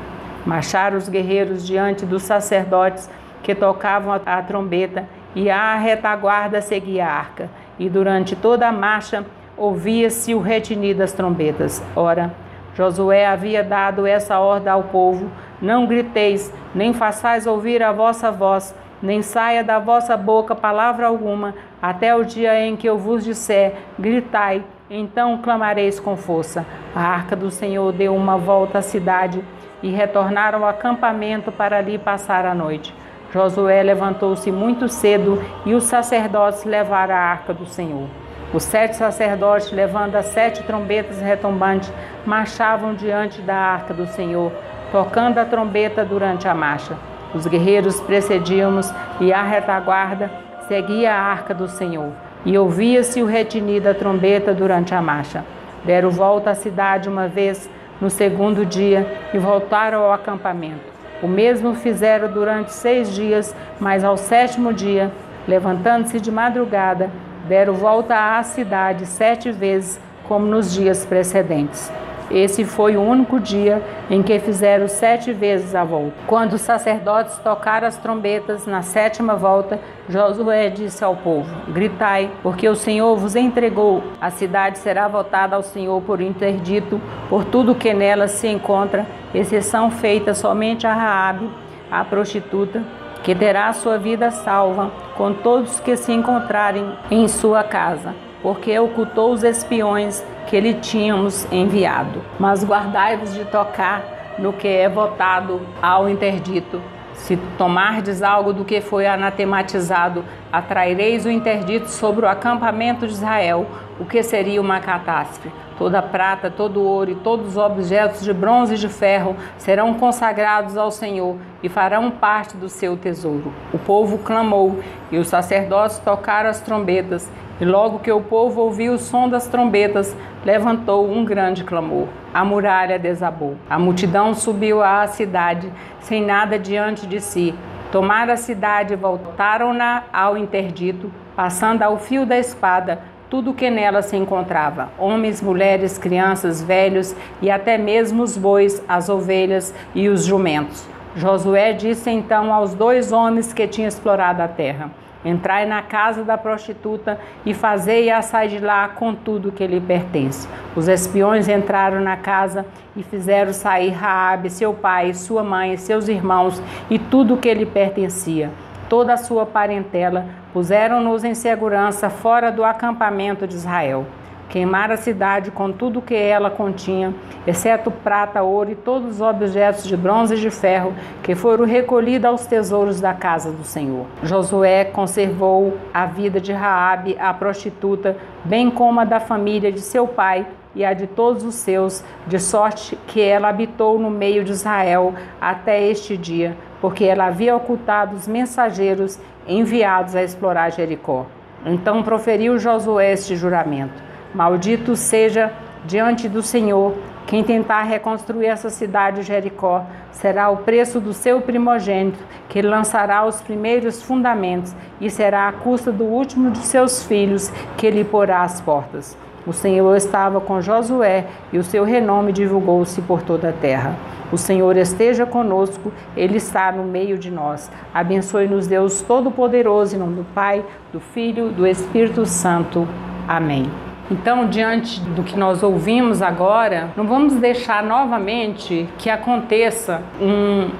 Marcharam os guerreiros diante dos sacerdotes que tocavam a trombeta, e a retaguarda seguia a arca, e durante toda a marcha ouvia-se o retinir das trombetas. Ora, Josué havia dado essa ordem ao povo: Não griteis, nem façais ouvir a vossa voz, nem saia da vossa boca palavra alguma, até o dia em que eu vos disser: gritai, então clamareis com força. A arca do Senhor deu uma volta à cidade e retornaram ao acampamento para ali passar a noite. Josué levantou-se muito cedo e os sacerdotes levaram a arca do Senhor. Os 7 sacerdotes, levando as 7 trombetas retumbantes, marchavam diante da arca do Senhor, tocando a trombeta durante a marcha. Os guerreiros precediam-nos e a retaguarda seguia a arca do Senhor. E ouvia-se o retinir da trombeta durante a marcha. Deram volta à cidade uma vez no 2º dia e voltaram ao acampamento. O mesmo fizeram durante 6 dias, mas ao 7º dia, levantando-se de madrugada, deram volta à cidade 7 vezes, como nos dias precedentes. Esse foi o único dia em que fizeram 7 vezes a volta. Quando os sacerdotes tocaram as trombetas na 7ª volta, Josué disse ao povo: Gritai, porque o Senhor vos entregou. A cidade será votada ao Senhor por interdito, por tudo que nela se encontra, exceção feita somente a Raabe, a prostituta, que terá a sua vida salva, com todos que se encontrarem em sua casa, porque ocultou os espiões que lhe tínhamos enviado. Mas guardai-vos de tocar no que é votado ao interdito. Se tomardes algo do que foi anatematizado, atraireis o interdito sobre o acampamento de Israel, o que seria uma catástrofe. Toda a prata, todo o ouro e todos os objetos de bronze e de ferro serão consagrados ao Senhor e farão parte do seu tesouro. O povo clamou e os sacerdotes tocaram as trombetas. E logo que o povo ouviu o som das trombetas, levantou um grande clamor. A muralha desabou. A multidão subiu à cidade, sem nada diante de si. Tomaram a cidade e voltaram-na ao interdito, passando ao fio da espada tudo o que nela se encontrava: homens, mulheres, crianças, velhos e até mesmo os bois, as ovelhas e os jumentos. Josué disse então aos 2 homens que tinham explorado a terra: Entrai na casa da prostituta e fazei-a sair de lá com tudo que lhe pertence. Os espiões entraram na casa e fizeram sair Raabe, seu pai, sua mãe, seus irmãos e tudo que lhe pertencia. Toda a sua parentela puseram-nos em segurança fora do acampamento de Israel. queimaram a cidade com tudo que ela continha, exceto prata, ouro e todos os objetos de bronze e de ferro que foram recolhidos aos tesouros da casa do Senhor. Josué conservou a vida de Raabe, a prostituta, bem como a da família de seu pai e a de todos os seus, de sorte que ela habitou no meio de Israel até este dia, porque ela havia ocultado os mensageiros enviados a explorar Jericó. Então proferiu Josué este juramento: maldito seja diante do Senhor quem tentar reconstruir essa cidade de Jericó. Será o preço do seu primogênito, que lançará os primeiros fundamentos, e será a custa do último de seus filhos, que lhe porá as portas. O Senhor estava com Josué, e o seu renome divulgou-se por toda a terra. O Senhor esteja conosco, Ele está no meio de nós. Abençoe-nos Deus Todo-Poderoso, em nome do Pai, do Filho, do Espírito Santo. Amém. Então, diante do que nós ouvimos agora, não vamos deixar novamente que aconteça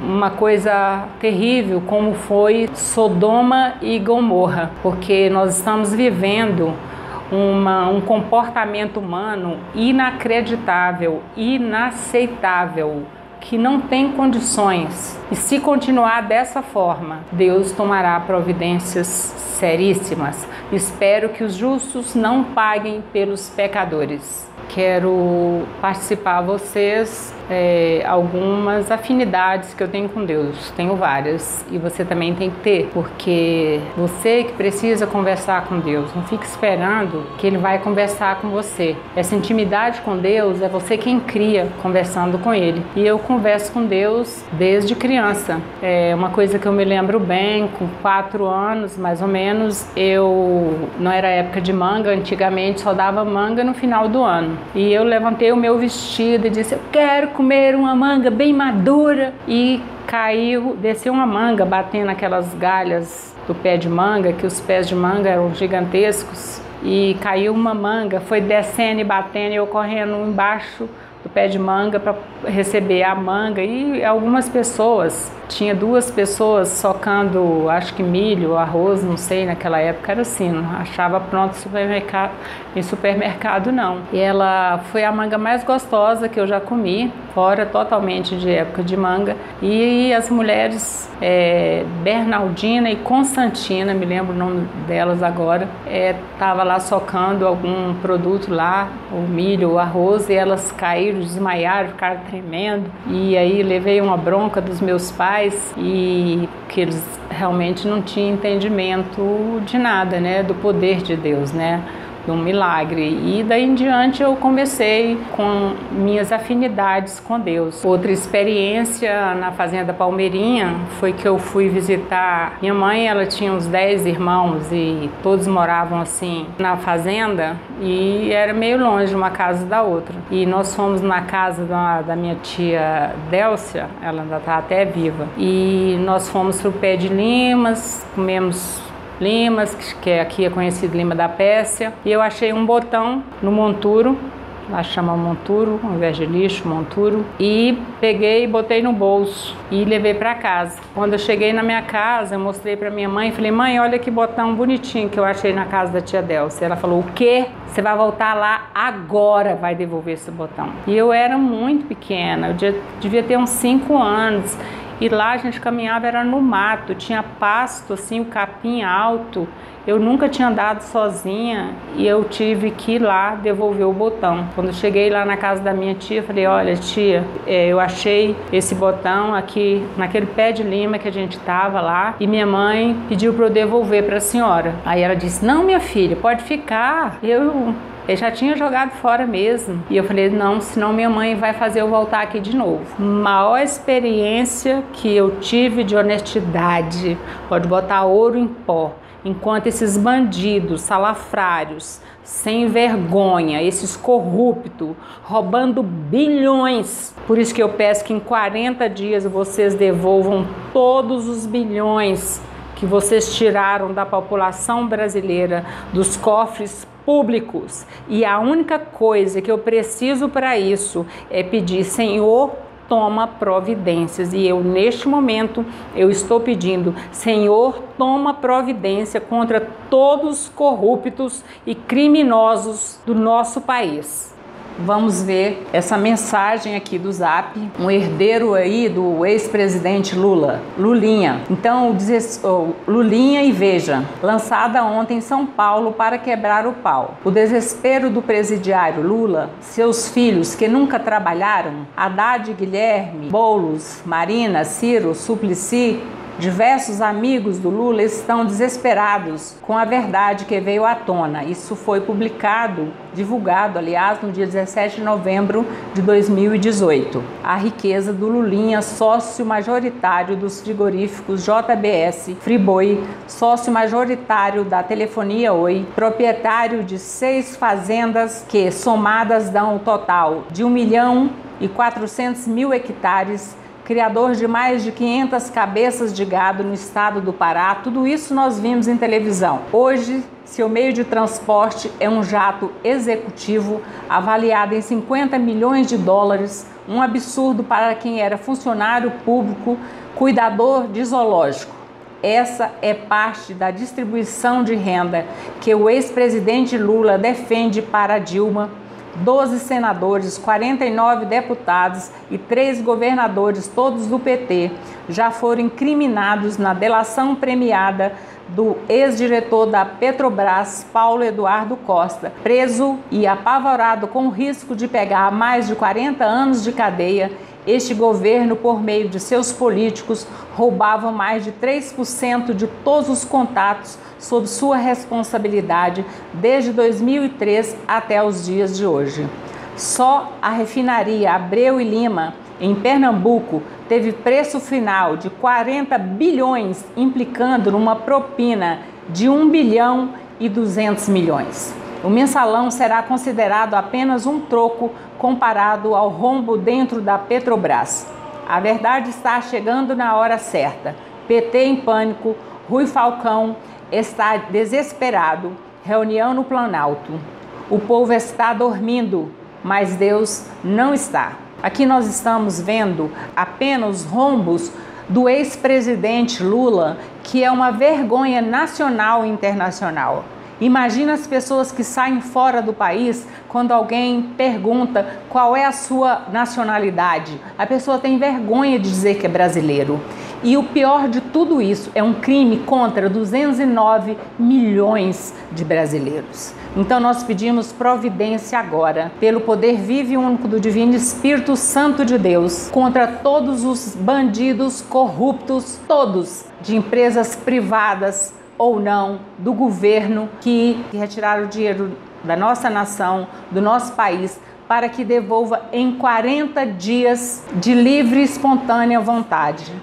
uma coisa terrível como foi Sodoma e Gomorra, porque nós estamos vivendo um comportamento humano inacreditável, inaceitável, que não tem condições. E se continuar dessa forma, Deus tomará providências seríssimas. Espero que os justos não paguem pelos pecadores. Quero participar a vocês algumas afinidades que eu tenho com Deus. Tenho várias, e você também tem que ter, porque você que precisa conversar com Deus, não fique esperando que Ele vai conversar com você. Essa intimidade com Deus é você quem cria conversando com Ele. E eu converso com Deus desde criança. É uma coisa que eu me lembro bem, com 4 anos mais ou menos, não era época de manga, antigamente só dava manga no final do ano. E eu levantei o meu vestido e disse: eu quero comer uma manga bem madura. E desceu uma manga, batendo aquelas galhas do pé de manga, que os pés de manga eram gigantescos. E caiu uma manga, foi descendo e batendo, e eu correndo embaixo do pé de manga para receber a manga. E algumas pessoas, tinha 2 pessoas socando, acho que milho, arroz, não sei, naquela época era assim, não achava pronto em supermercado não. E ela foi a manga mais gostosa que eu já comi, fora totalmente de época de manga. E as mulheres Bernardina e Constantina, me lembro o nome delas agora, estava lá socando algum produto lá, o milho, o arroz, e elas caíram, desmaiaram, ficaram tremendo. E aí levei uma bronca dos meus pais, e que eles realmente não tinham entendimento de nada, né, do poder de Deus, né, de um milagre. E daí em diante eu comecei com minhas afinidades com Deus. Outra experiência na Fazenda Palmeirinha foi que eu fui visitar minha mãe. Ela tinha uns 10 irmãos e todos moravam assim na fazenda, e era meio longe uma casa da outra. E nós fomos na casa da minha tia Délcia, ela ainda está até viva, e nós fomos pro pé de limas, comemos limas, que aqui é conhecido lima da Pérsia, e eu achei um botão no monturo, lá chama monturo, ao invés de lixo, monturo, e peguei e botei no bolso e levei para casa. Quando eu cheguei na minha casa, eu mostrei para minha mãe e falei: mãe, olha que botão bonitinho que eu achei na casa da tia Délcia. Ela falou: o quê? Você vai voltar lá agora, vai devolver esse botão. E eu era muito pequena, eu devia ter uns 5 anos. E lá a gente caminhava, era no mato, tinha pasto, assim, o capim alto. Eu nunca tinha andado sozinha e eu tive que ir lá devolver o botão. Quando eu cheguei lá na casa da minha tia, eu falei: olha, tia, eu achei esse botão aqui naquele pé de lima que a gente tava lá, e minha mãe pediu para eu devolver para a senhora. Aí ela disse: não, minha filha, pode ficar. Eu já tinha jogado fora mesmo. E eu falei: não, senão minha mãe vai fazer eu voltar aqui de novo. Maior experiência que eu tive de honestidade, pode botar ouro em pó. Enquanto esses bandidos, salafrários, sem vergonha, esses corruptos, roubando bilhões. Por isso que eu peço que em 40 dias vocês devolvam todos os bilhões que vocês tiraram da população brasileira, dos cofres públicos. E a única coisa que eu preciso para isso é pedir: Senhor, toma providências. E eu, neste momento, eu estou pedindo, Senhor, toma providência contra todos os corruptos e criminosos do nosso país. Vamos ver essa mensagem aqui do Zap, um herdeiro aí do ex-presidente Lula, Lulinha. Então, Lulinha e Veja, lançada ontem em São Paulo para quebrar o pau. O desespero do presidiário Lula, seus filhos que nunca trabalharam, Haddad, Guilherme, Boulos, Marina, Ciro, Suplicy, diversos amigos do Lula estão desesperados com a verdade que veio à tona. Isso foi divulgado, aliás, no dia 17 de novembro de 2018. A riqueza do Lulinha, sócio majoritário dos frigoríficos JBS, Friboi, sócio majoritário da telefonia Oi, proprietário de 6 fazendas que, somadas, dão um total de 1.400.000 hectares, criador de mais de 500 cabeças de gado no estado do Pará. Tudo isso nós vimos em televisão. Hoje, seu meio de transporte é um jato executivo avaliado em 50 milhões de dólares, um absurdo para quem era funcionário público, cuidador de zoológico. Essa é parte da distribuição de renda que o ex-presidente Lula defende para Dilma. 12 senadores, 49 deputados e 3 governadores, todos do PT, já foram incriminados na delação premiada do ex-diretor da Petrobras, Paulo Eduardo Costa, preso e apavorado com o risco de pegar mais de 40 anos de cadeia. Este governo, por meio de seus políticos, roubava mais de 3% de todos os contatos sob sua responsabilidade desde 2003 até os dias de hoje. Só a refinaria Abreu e Lima, em Pernambuco, teve preço final de 40 bilhões, implicando numa propina de 1,2 bilhão. O mensalão será considerado apenas um troco comparado ao rombo dentro da Petrobras. A verdade está chegando na hora certa. PT em pânico, Rui Falcão está desesperado, reunião no Planalto. O povo está dormindo, mas Deus não está. Aqui nós estamos vendo apenas rombos do ex-presidente Lula, que é uma vergonha nacional e internacional. Imagina as pessoas que saem fora do país quando alguém pergunta qual é a sua nacionalidade. A pessoa tem vergonha de dizer que é brasileiro. E o pior de tudo isso é um crime contra 209 milhões de brasileiros. Então nós pedimos providência agora, pelo poder vivo e único do Divino Espírito Santo de Deus, contra todos os bandidos corruptos, todos, de empresas privadas ou não, do governo, que retiraram o dinheiro da nossa nação, do nosso país, para que devolva em 40 dias de livre e espontânea vontade.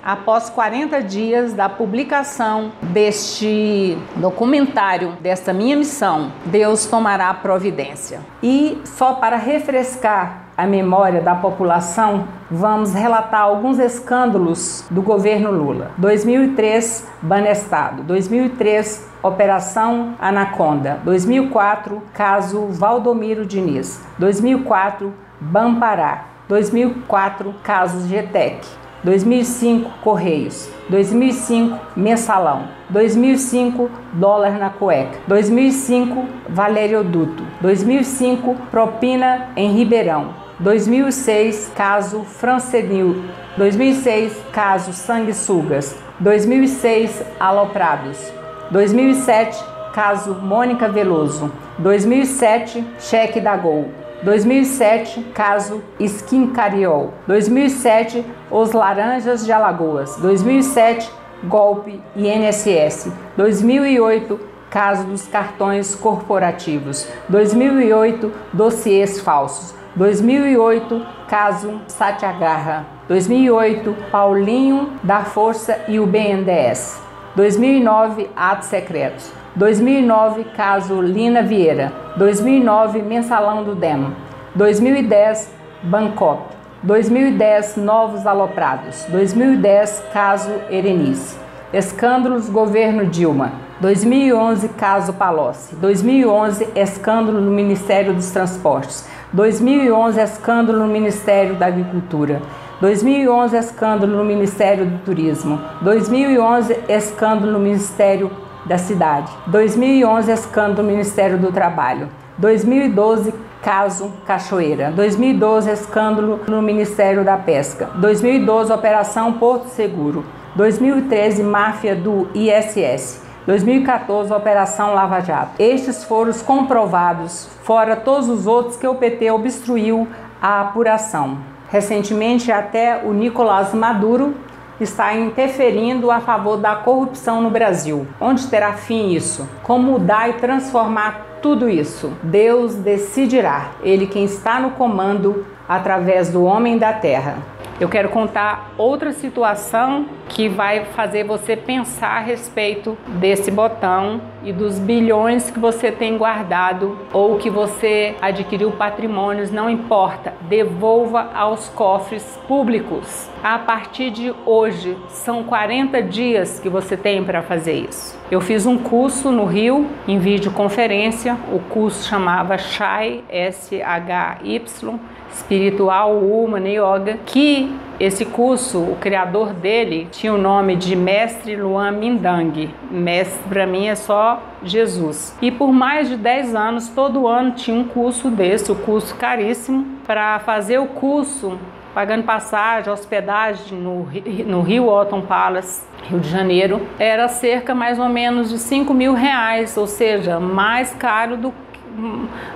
Após 40 dias da publicação deste documentário, desta minha missão, Deus tomará providência. E só para refrescar a memória da população, vamos relatar alguns escândalos do governo Lula. 2003, Banestado. 2003, Operação Anaconda. 2004, caso Valdomiro Diniz. 2004, Bampará. 2004, caso GTEC. 2005, Correios. 2005, Mensalão. 2005, dólar na cueca. 2005, Valérioduto. 2005, propina em Ribeirão. 2006, caso Francenil. 2006, caso Sanguessugas. 2006, Aloprados. 2007, caso Mônica Veloso. 2007, cheque da Gol. 2007, caso Skin Cariol. 2007, Os Laranjas de Alagoas. 2007, golpe INSS. 2008, caso dos cartões corporativos. 2008, dossiês falsos. 2008, caso Satyagraha. 2008, Paulinho da Força e o BNDES. 2009, atos secretos. 2009, caso Lina Vieira. 2009, mensalão do DEM. 2010, Bangkok. 2010, novos aloprados. 2010, caso Erenice. Escândalos governo Dilma. 2011, caso Palocci. 2011, escândalo no Ministério dos Transportes. 2011, escândalo no Ministério da Agricultura. 2011, escândalo no Ministério do Turismo. 2011, escândalo no Ministério da Cidade. 2011, escândalo no Ministério do Trabalho. 2012, caso Cachoeira. 2012, escândalo no Ministério da Pesca. 2012, Operação Porto Seguro. 2013, máfia do ISS. 2014, Operação Lava Jato. Estes foram os comprovados, fora todos os outros que o PT obstruiu a apuração. Recentemente, até o Nicolás Maduro está interferindo a favor da corrupção no Brasil. Onde terá fim isso? Como mudar e transformar tudo isso? Deus decidirá. Ele quem está no comando através do homem da terra. Eu quero contar outra situação que vai fazer você pensar a respeito desse botão e dos bilhões que você tem guardado ou que você adquiriu patrimônios, não importa, devolva aos cofres públicos. A partir de hoje, são 40 dias que você tem para fazer isso. Eu fiz um curso no Rio, em videoconferência, o curso chamava Shy, S-H-Y, Espiritual Human Yoga, que esse curso, o criador dele, tinha o nome de Mestre Luan Mindang. Mestre para mim é só Jesus. E por mais de 10 anos, todo ano tinha um curso desse, um curso caríssimo. Para fazer o curso, pagando passagem, hospedagem no Rio Autumn Palace, Rio de Janeiro, era cerca mais ou menos de R$5.000, ou seja, mais caro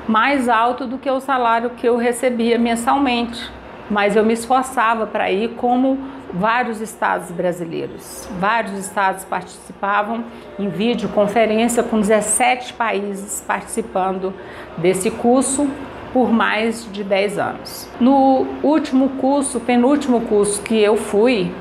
mais alto do que o salário que eu recebia mensalmente, mas eu me esforçava para ir, como vários estados brasileiros. Vários estados participavam em videoconferência, com 17 países participando desse curso por mais de 10 anos. No último curso, penúltimo curso que eu fui,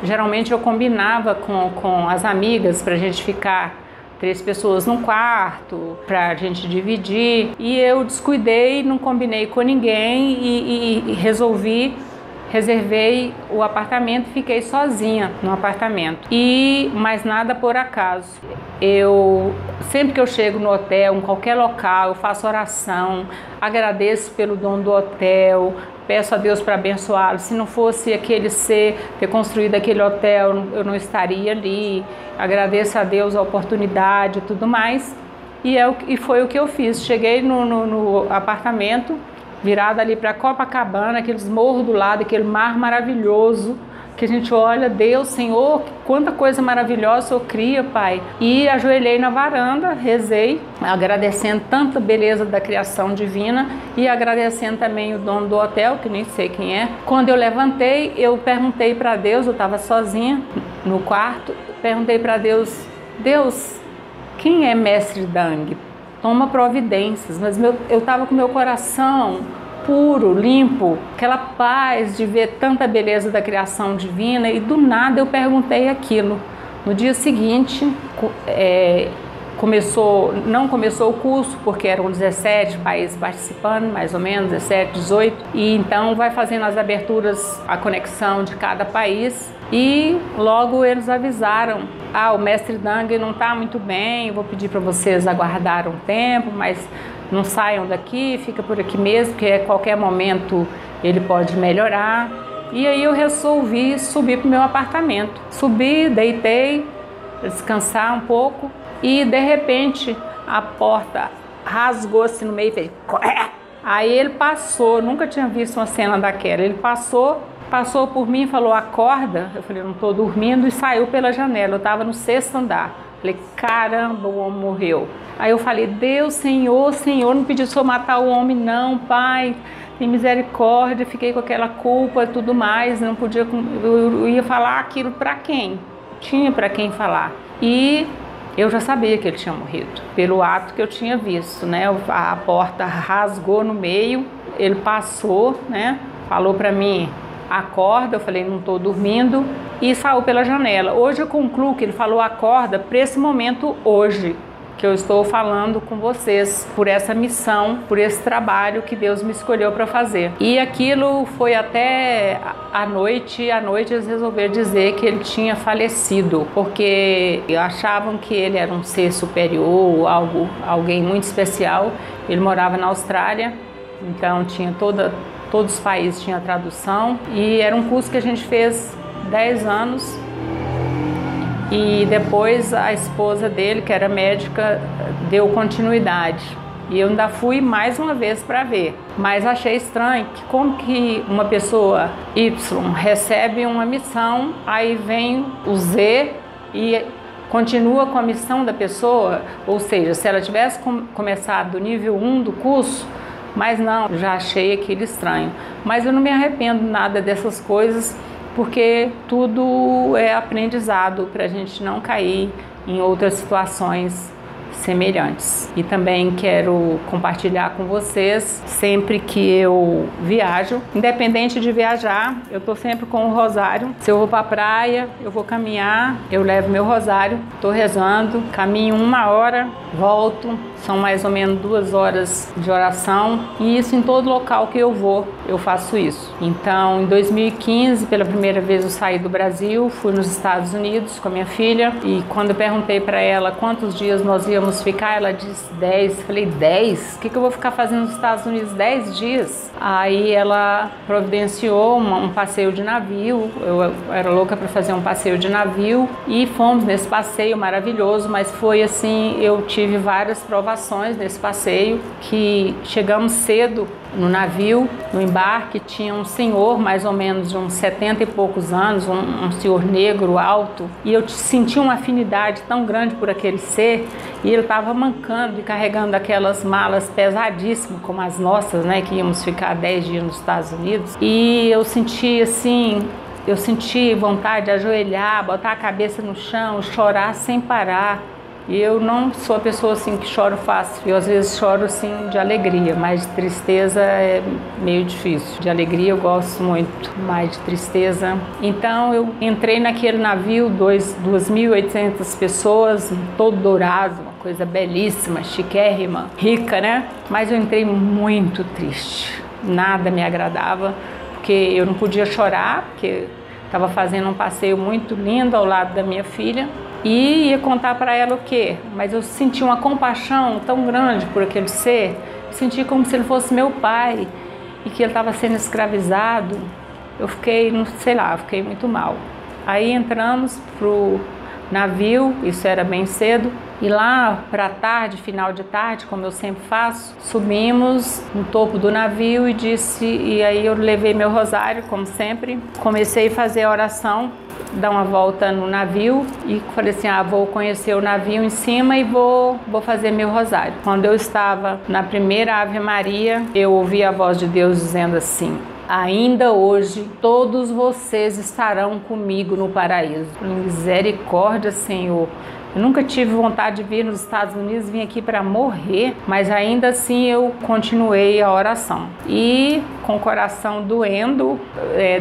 geralmente eu combinava com as amigas para a gente ficar 3 pessoas num quarto, para a gente dividir, e eu descuidei, não combinei com ninguém e reservei o apartamento e fiquei sozinha no apartamento. E mais nada por acaso. Sempre que eu chego no hotel, em qualquer local, eu faço oração, agradeço pelo dono do hotel, peço a Deus para abençoá-lo. Se não fosse aquele ser ter construído aquele hotel, eu não estaria ali. Agradeço a Deus a oportunidade e tudo mais. E foi o que eu fiz. Cheguei no apartamento, virado ali para Copacabana, aqueles morros do lado, aquele mar maravilhoso, que a gente olha, Deus, Senhor, quanta coisa maravilhosa o Senhor cria, Pai. E ajoelhei na varanda, rezei, agradecendo tanta beleza da criação divina e agradecendo também o dono do hotel, que nem sei quem é. Quando eu levantei, eu perguntei para Deus, eu estava sozinha no quarto, perguntei para Deus, Deus, quem é Mestre Dang? Toma providências. Mas eu estava com meu coração puro, limpo, aquela paz de ver tanta beleza da criação divina, e do nada eu perguntei aquilo. No dia seguinte, não começou o curso, porque eram 17 países participando, mais ou menos, 17, 18, e então vai fazendo as aberturas, a conexão de cada país, e logo eles avisaram, o Mestre Dang não está muito bem, vou pedir para vocês aguardar um tempo, mas não saiam daqui, fica por aqui mesmo, porque a qualquer momento ele pode melhorar. E aí eu resolvi subir para o meu apartamento. Subi, deitei, descansar um pouco, e de repente a porta rasgou-se no meio e fez... Aí ele passou, nunca tinha visto uma cena daquela, ele passou por mim e falou, acorda. Eu falei, não estou dormindo, e saiu pela janela. Eu estava no 6º andar. Falei, caramba, o homem morreu. Aí eu falei, Deus, Senhor, não pediu só matar o homem não, Pai, tem misericórdia. Fiquei com aquela culpa e tudo mais, não podia, eu ia falar aquilo para quem? Tinha para quem falar. E eu já sabia que ele tinha morrido, pelo ato que eu tinha visto, né? A porta rasgou no meio, ele passou, né? Falou para mim, acorda, eu falei, não estou dormindo, e saiu pela janela. Hoje eu concluo que ele falou acorda para esse momento hoje, que eu estou falando com vocês, por essa missão, por esse trabalho que Deus me escolheu para fazer. E aquilo foi até à noite eles resolveram dizer que ele tinha falecido, porque achavam que ele era um ser superior, alguém muito especial. Ele morava na Austrália, então tinha todos os países tinha tradução, e era um curso que a gente fez 10 anos. E depois a esposa dele, que era médica, deu continuidade. E eu ainda fui mais uma vez para ver. Mas achei estranho que como que uma pessoa Y recebe uma missão, aí vem o Z e continua com a missão da pessoa. Ou seja, se ela tivesse começado do nível 1 do curso, mas não, já achei aquilo estranho. Mas eu não me arrependo nada dessas coisas, porque tudo é aprendizado para a gente não cair em outras situações semelhantes. E também quero compartilhar com vocês, sempre que eu viajo, independente de viajar, eu estou sempre com o rosário. Se eu vou para a praia, eu vou caminhar, eu levo meu rosário, estou rezando, caminho 1 hora, volto, são mais ou menos 2 horas de oração, e isso em todo local que eu vou, eu faço isso. Então, em 2015, pela primeira vez eu saí do Brasil, fui nos Estados Unidos com a minha filha, e quando eu perguntei para ela quantos dias nós íamos ficar, ela disse 10. Falei, 10? O que eu vou ficar fazendo nos Estados Unidos 10 dias? Aí ela providenciou um passeio de navio, eu era louca para fazer um passeio de navio, e fomos nesse passeio maravilhoso, mas foi assim, eu tive várias provações nesse passeio, que chegamos cedo no navio, no embarque, tinha um senhor mais ou menos de uns 70 e poucos anos, um senhor negro, alto, e eu senti uma afinidade tão grande por aquele ser, e ele estava mancando e carregando aquelas malas pesadíssimas, como as nossas, né, que íamos ficar 10 dias nos Estados Unidos, e eu senti assim, eu senti vontade de ajoelhar, botar a cabeça no chão, chorar sem parar. E eu não sou a pessoa assim que choro fácil. Eu às vezes choro assim de alegria, mas de tristeza é meio difícil. De alegria eu gosto muito, mas de tristeza. Então eu entrei naquele navio, 2.800 pessoas, todo dourado, uma coisa belíssima, chiquérrima, rica, né? Mas eu entrei muito triste. Nada me agradava, porque eu não podia chorar, porque estava fazendo um passeio muito lindo ao lado da minha filha. E ia contar para ela o quê? Mas eu senti uma compaixão tão grande por aquele ser, senti como se ele fosse meu pai e que ele estava sendo escravizado. Eu fiquei, não sei lá, fiquei muito mal. Aí entramos pro navio, isso era bem cedo, e lá para tarde, final de tarde, como eu sempre faço, subimos no topo do navio e aí eu levei meu rosário, como sempre, comecei a fazer a oração, dar uma volta no navio e falei assim, vou conhecer o navio em cima e vou fazer meu rosário. Quando eu estava na primeira Ave Maria, eu ouvi a voz de Deus dizendo assim: ainda hoje todos vocês estarão comigo no paraíso. Misericórdia, Senhor. Eu nunca tive vontade de vir nos Estados Unidos, vim aqui para morrer, mas ainda assim eu continuei a oração. E com o coração doendo,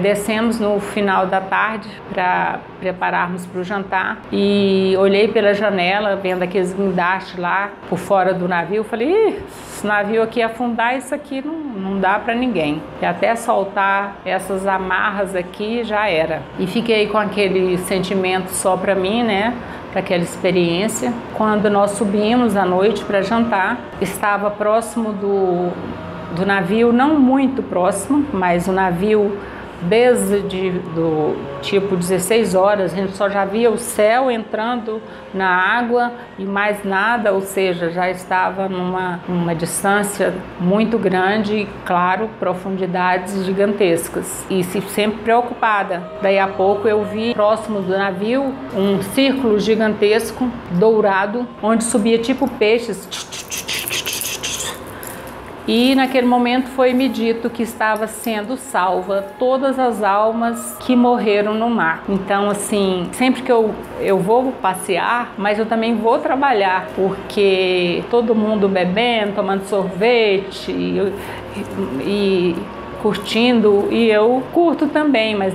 descemos no final da tarde para prepararmos para o jantar e olhei pela janela, vendo aqueles guindastes lá por fora do navio, falei, esse navio aqui afundar, isso aqui não dá para ninguém. E até soltar essas amarras aqui já era. E fiquei com aquele sentimento só para mim, né? Para aquela experiência. Quando nós subimos à noite para jantar, estava próximo do navio, não muito próximo, mas o navio desde do tipo 16 horas, a gente só já via o céu entrando na água e mais nada, ou seja, já estava numa distância muito grande e, claro, profundidades gigantescas. E sempre preocupada. Daí a pouco eu vi próximo do navio um círculo gigantesco, dourado, onde subia tipo peixes. E naquele momento foi-me dito que estava sendo salva todas as almas que morreram no mar. Então, assim, sempre que eu vou passear, mas eu também vou trabalhar, porque todo mundo bebendo, tomando sorvete e curtindo, e eu curto também, mas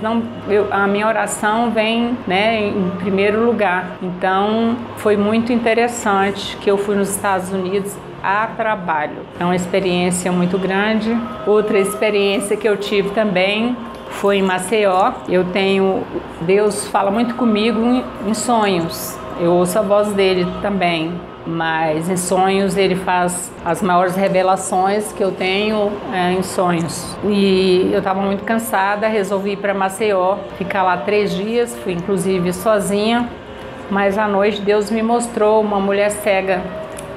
a minha oração vem, né, em primeiro lugar. Então, foi muito interessante que eu fui nos Estados Unidos a trabalho. É uma experiência muito grande. Outra experiência que eu tive também foi em Maceió. Deus fala muito comigo em sonhos. eu ouço a voz dele também, mas em sonhos ele faz as maiores revelações que eu tenho em sonhos. E eu estava muito cansada, resolvi ir para Maceió, ficar lá 3 dias, fui inclusive sozinha, mas à noite Deus me mostrou uma mulher cega.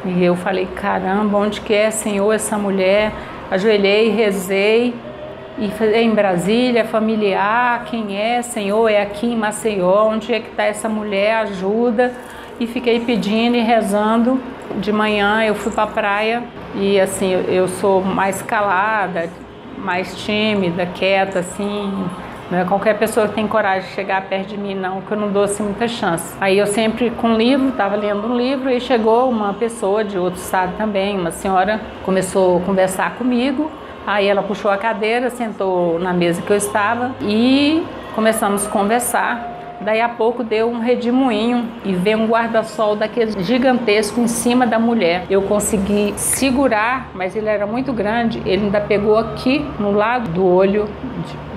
E eu falei, caramba, onde que é, Senhor, essa mulher? Ajoelhei, rezei, e é em Brasília, familiar, quem é, Senhor? É aqui em Maceió, onde é que está essa mulher? Ajuda. E fiquei pedindo e rezando. De manhã eu fui para a praia e assim, eu sou mais calada, mais tímida, quieta, assim. Não é qualquer pessoa que tem coragem de chegar perto de mim, não, que eu não dou assim muita chance. Aí eu sempre com um livro, estava lendo um livro e chegou uma pessoa de outro estado também, uma senhora, começou a conversar comigo. Aí ela puxou a cadeira, sentou na mesa que eu estava e começamos a conversar. Daí a pouco deu um redemoinho e veio um guarda-sol daquele gigantesco em cima da mulher. Eu consegui segurar, mas ele era muito grande. Ele ainda pegou aqui no lado do olho,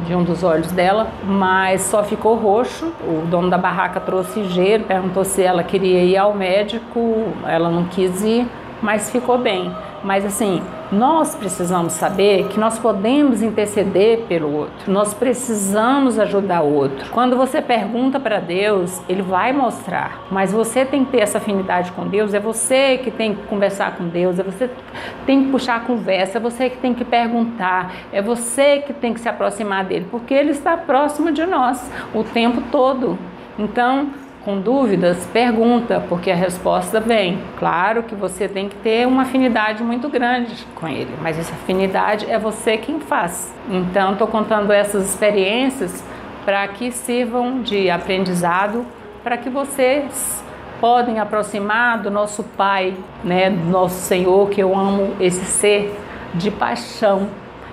de um dos olhos dela, mas só ficou roxo. O dono da barraca trouxe gelo, perguntou se ela queria ir ao médico. Ela não quis ir, mas ficou bem. Mas assim, nós precisamos saber que nós podemos interceder pelo outro, nós precisamos ajudar o outro. Quando você pergunta para Deus, Ele vai mostrar, mas você tem que ter essa afinidade com Deus, é você que tem que conversar com Deus, é você que tem que puxar a conversa, é você que tem que perguntar, é você que tem que se aproximar dele, porque Ele está próximo de nós o tempo todo. Então, com dúvidas, pergunta, porque a resposta vem. Claro que você tem que ter uma afinidade muito grande com ele, mas essa afinidade é você quem faz. Então, estou contando essas experiências para que sirvam de aprendizado, para que vocês podem aproximar do nosso Pai, né, do nosso Senhor, que eu amo esse ser de paixão.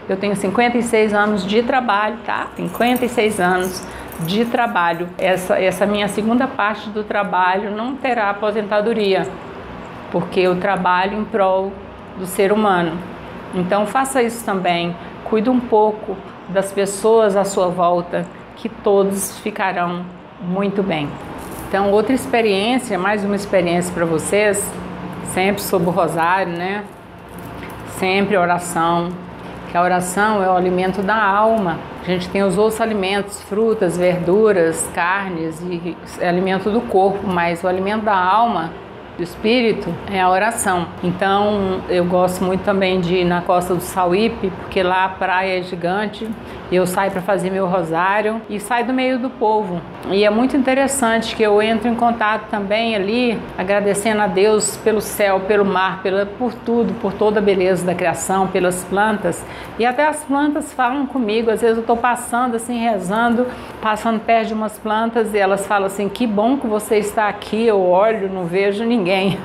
Eu tenho 56 anos de trabalho, tá? 56 anos de trabalho. Essa minha segunda parte do trabalho não terá aposentadoria, porque eu trabalho em prol do ser humano. Então faça isso também, cuide um pouco das pessoas à sua volta, que todos ficarão muito bem. Então outra experiência, mais uma experiência para vocês, sempre sobre o rosário, né? Sempre oração, que a oração é o alimento da alma. A gente tem os outros alimentos, frutas, verduras, carnes e alimento do corpo, mas o alimento da alma, do espírito, é a oração. Então eu gosto muito também de ir na Costa do Sauípe, porque lá a praia é gigante. Eu saio para fazer meu rosário e saio do meio do povo. E é muito interessante que eu entro em contato também ali, agradecendo a Deus pelo céu, pelo mar, por tudo, por toda a beleza da criação, pelas plantas. E até as plantas falam comigo. Às vezes eu estou passando assim, rezando, passando perto de umas plantas e elas falam assim, que bom que você está aqui. Eu olho, não vejo ninguém.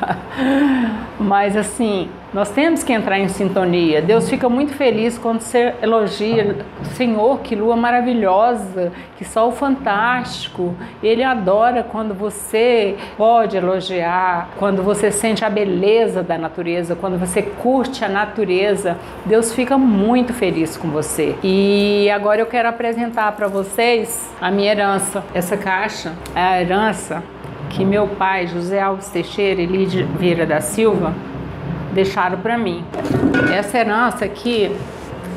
Mas assim, nós temos que entrar em sintonia. Deus fica muito feliz quando você elogia, Senhor, que lua maravilhosa, que sol fantástico. Ele adora quando você pode elogiar, quando você sente a beleza da natureza, quando você curte a natureza. Deus fica muito feliz com você. E agora eu quero apresentar para vocês a minha herança. Essa caixa é a herança que meu pai, José Alves Teixeira e Lídia Vieira da Silva, deixaram para mim. Essa herança aqui,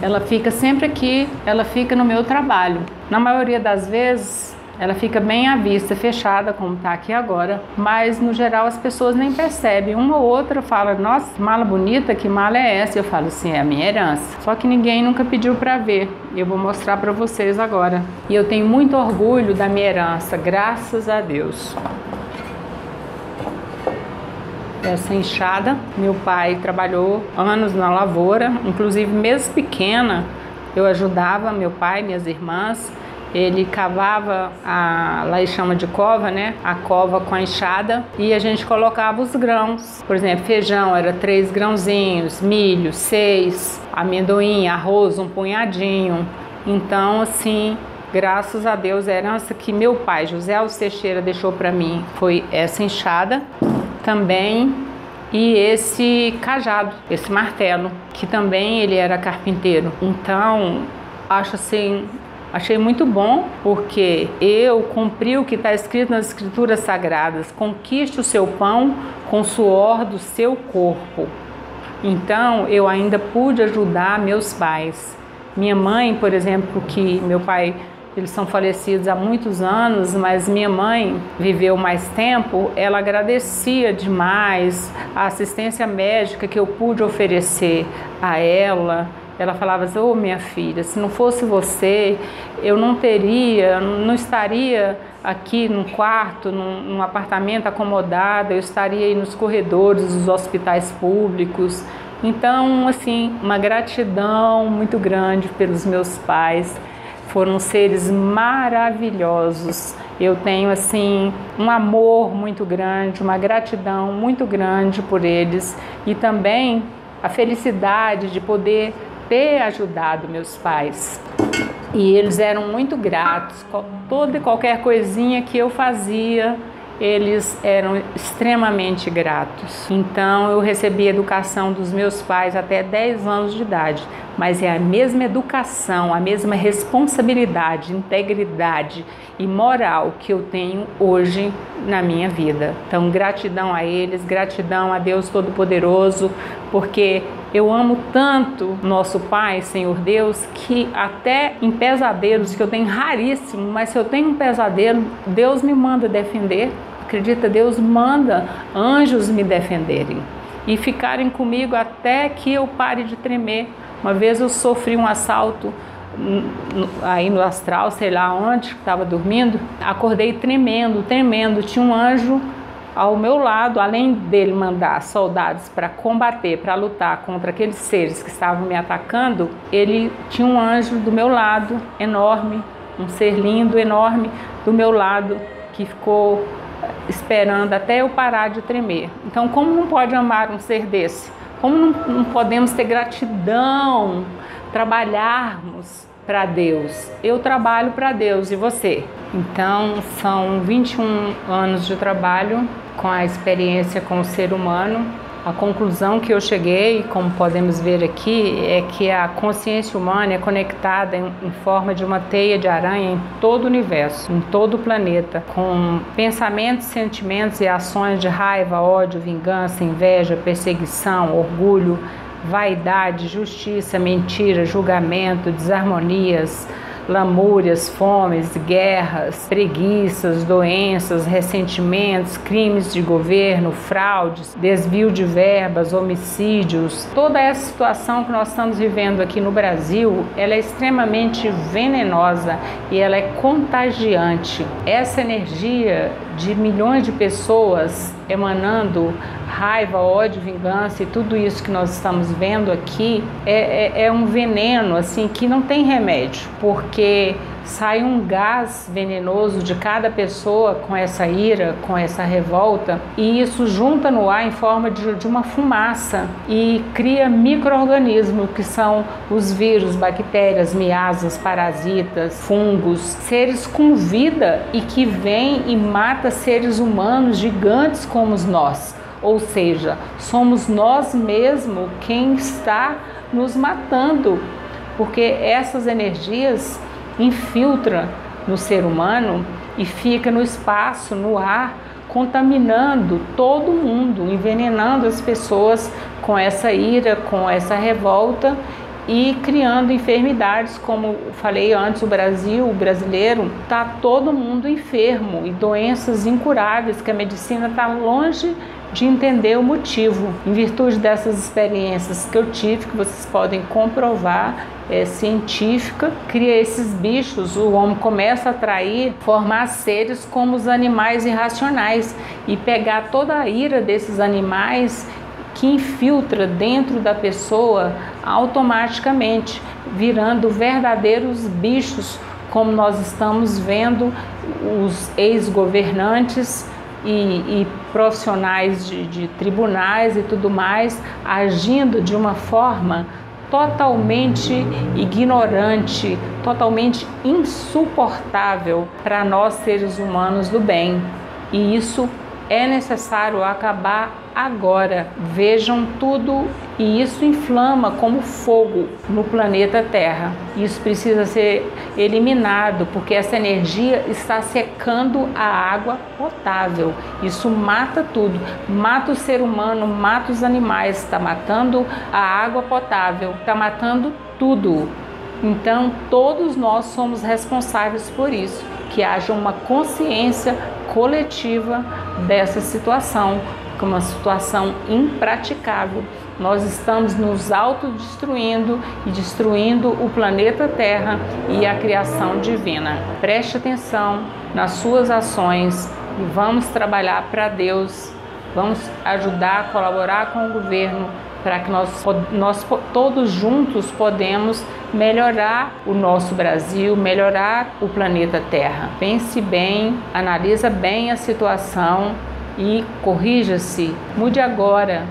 ela fica sempre aqui, ela fica no meu trabalho. Na maioria das vezes, ela fica bem à vista, fechada, como está aqui agora, mas no geral as pessoas nem percebem. Uma ou outra fala, nossa, que mala bonita, que mala é essa? Eu falo, sim, é a minha herança. Só que ninguém nunca pediu para ver. Eu vou mostrar para vocês agora. E eu tenho muito orgulho da minha herança, graças a Deus. Essa enxada, meu pai trabalhou anos na lavoura, inclusive mesmo pequena eu ajudava meu pai, minhas irmãs. Ele cavava, lá eles chamam de cova, né? A cova com a enxada, e a gente colocava os grãos. Por exemplo, feijão era 3 grãozinhos, milho 6, amendoim, arroz um punhadinho. Então assim, graças a Deus, a herança que meu pai, José Alves Teixeira, deixou para mim foi essa enxada também, e esse cajado, esse martelo, que também ele era carpinteiro. Então, acho assim, Achei muito bom, porque eu cumpri o que está escrito nas Escrituras Sagradas: conquiste o seu pão com o suor do seu corpo. Então, eu ainda pude ajudar meus pais. Minha mãe, por exemplo, que meu pai, eles são falecidos há muitos anos, mas minha mãe viveu mais tempo, ela agradecia demais a assistência médica que eu pude oferecer a ela. Ela falava assim: ô minha filha, se não fosse você, eu não estaria aqui num quarto, num apartamento acomodado, eu estaria aí nos corredores dos hospitais públicos. Então, assim, uma gratidão muito grande pelos meus pais. Foram seres maravilhosos. Eu tenho, assim, um amor muito grande, uma gratidão muito grande por eles, e também a felicidade de poder ter ajudado meus pais. E eles eram muito gratos. Toda e qualquer coisinha que eu fazia, eles eram extremamente gratos. Então eu recebi a educação dos meus pais até 10 anos de idade, mas é a mesma educação, a mesma responsabilidade, integridade e moral que eu tenho hoje na minha vida. Então, gratidão a eles, gratidão a Deus Todo-Poderoso, porque eu amo tanto nosso Pai, Senhor Deus, que até em pesadelos, que eu tenho raríssimo, mas se eu tenho um pesadelo, Deus me manda defender. Acredita? Deus manda anjos me defenderem e ficarem comigo até que eu pare de tremer. Uma vez eu sofri um assalto aí no astral, sei lá onde, estava dormindo, acordei tremendo. Tinha um anjo ao meu lado, além dele mandar soldados para combater, para lutar contra aqueles seres que estavam me atacando, ele tinha um anjo do meu lado, enorme, um ser lindo, enorme, do meu lado, que ficou esperando até eu parar de tremer. Então, como não pode amar um ser desse? Como não podemos ter gratidão, trabalharmos para Deus? Eu trabalho para Deus, e você? Então, são 21 anos de trabalho com a experiência com o ser humano. A conclusão que eu cheguei, como podemos ver aqui, é que a consciência humana é conectada em forma de uma teia de aranha em todo o universo, em todo o planeta, com pensamentos, sentimentos e ações de raiva, ódio, vingança, inveja, perseguição, orgulho, vaidade, justiça, mentira, julgamento, desarmonias, lamúrias, fomes, guerras, preguiças, doenças, ressentimentos, crimes de governo, fraudes, desvio de verbas, homicídios. Toda essa situação que nós estamos vivendo aqui no Brasil, ela é extremamente venenosa e ela é contagiante. Essa energia de milhões de pessoas emanando raiva, ódio, vingança e tudo isso que nós estamos vendo aqui é um veneno assim que não tem remédio, porque sai um gás venenoso de cada pessoa com essa ira, com essa revolta, e isso junta no ar em forma de uma fumaça e cria micro-organismos, que são os vírus, bactérias, miasmas, parasitas, fungos, seres com vida e que vêm e mata seres humanos gigantes como nós. Ou seja, somos nós mesmos quem está nos matando, porque essas energias infiltra no ser humano e fica no espaço, no ar, contaminando todo mundo, envenenando as pessoas com essa ira, com essa revolta e criando enfermidades. Como falei antes, o brasileiro, está todo mundo enfermo e doenças incuráveis que a medicina está longe de entender o motivo. Em virtude dessas experiências que eu tive, que vocês podem comprovar, científica, cria esses bichos, o homem começa a atrair, formar seres como os animais irracionais e pegar toda a ira desses animais que infiltra dentro da pessoa automaticamente, virando verdadeiros bichos, como nós estamos vendo os ex-governantes e profissionais de tribunais e tudo mais, agindo de uma forma totalmente ignorante, totalmente insuportável para nós seres humanos do bem. E isso É necessário acabar agora. Vejam tudo, e isso inflama como fogo no planeta Terra. Isso precisa ser eliminado, porque essa energia está secando a água potável. Isso mata tudo, mata o ser humano, mata os animais, está matando a água potável, está matando tudo. Então todos nós somos responsáveis por isso, que haja uma consciência coletiva dessa situação, que é uma situação impraticável. Nós estamos nos autodestruindo e destruindo o planeta Terra e a criação divina. Preste atenção nas suas ações e vamos trabalhar para Deus, vamos ajudar, colaborar com o governo, para que nós todos juntos podemos melhorar o nosso Brasil, melhorar o planeta Terra. Pense bem, analisa bem a situação e corrija-se. Mude agora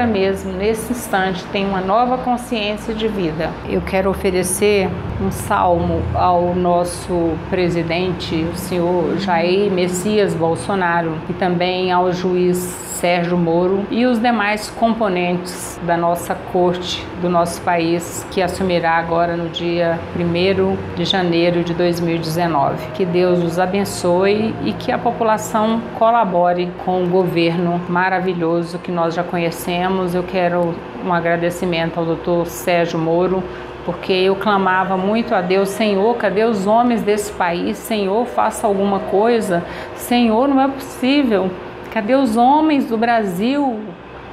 mesmo, nesse instante, tenha uma nova consciência de vida. Eu quero oferecer um salmo ao nosso presidente, o senhor Jair Messias Bolsonaro, e também ao juiz Sérgio Moro e os demais componentes da nossa corte, do nosso país, que assumirá agora no dia 1º de janeiro de 2019. Que Deus os abençoe e que a população colabore com o governo maravilhoso que nós já conhecemos. Eu quero um agradecimento ao doutor Sérgio Moro, porque eu clamava muito a Deus: Senhor, cadê os homens desse país? Senhor, faça alguma coisa. Senhor, não é possível. Cadê os homens do Brasil?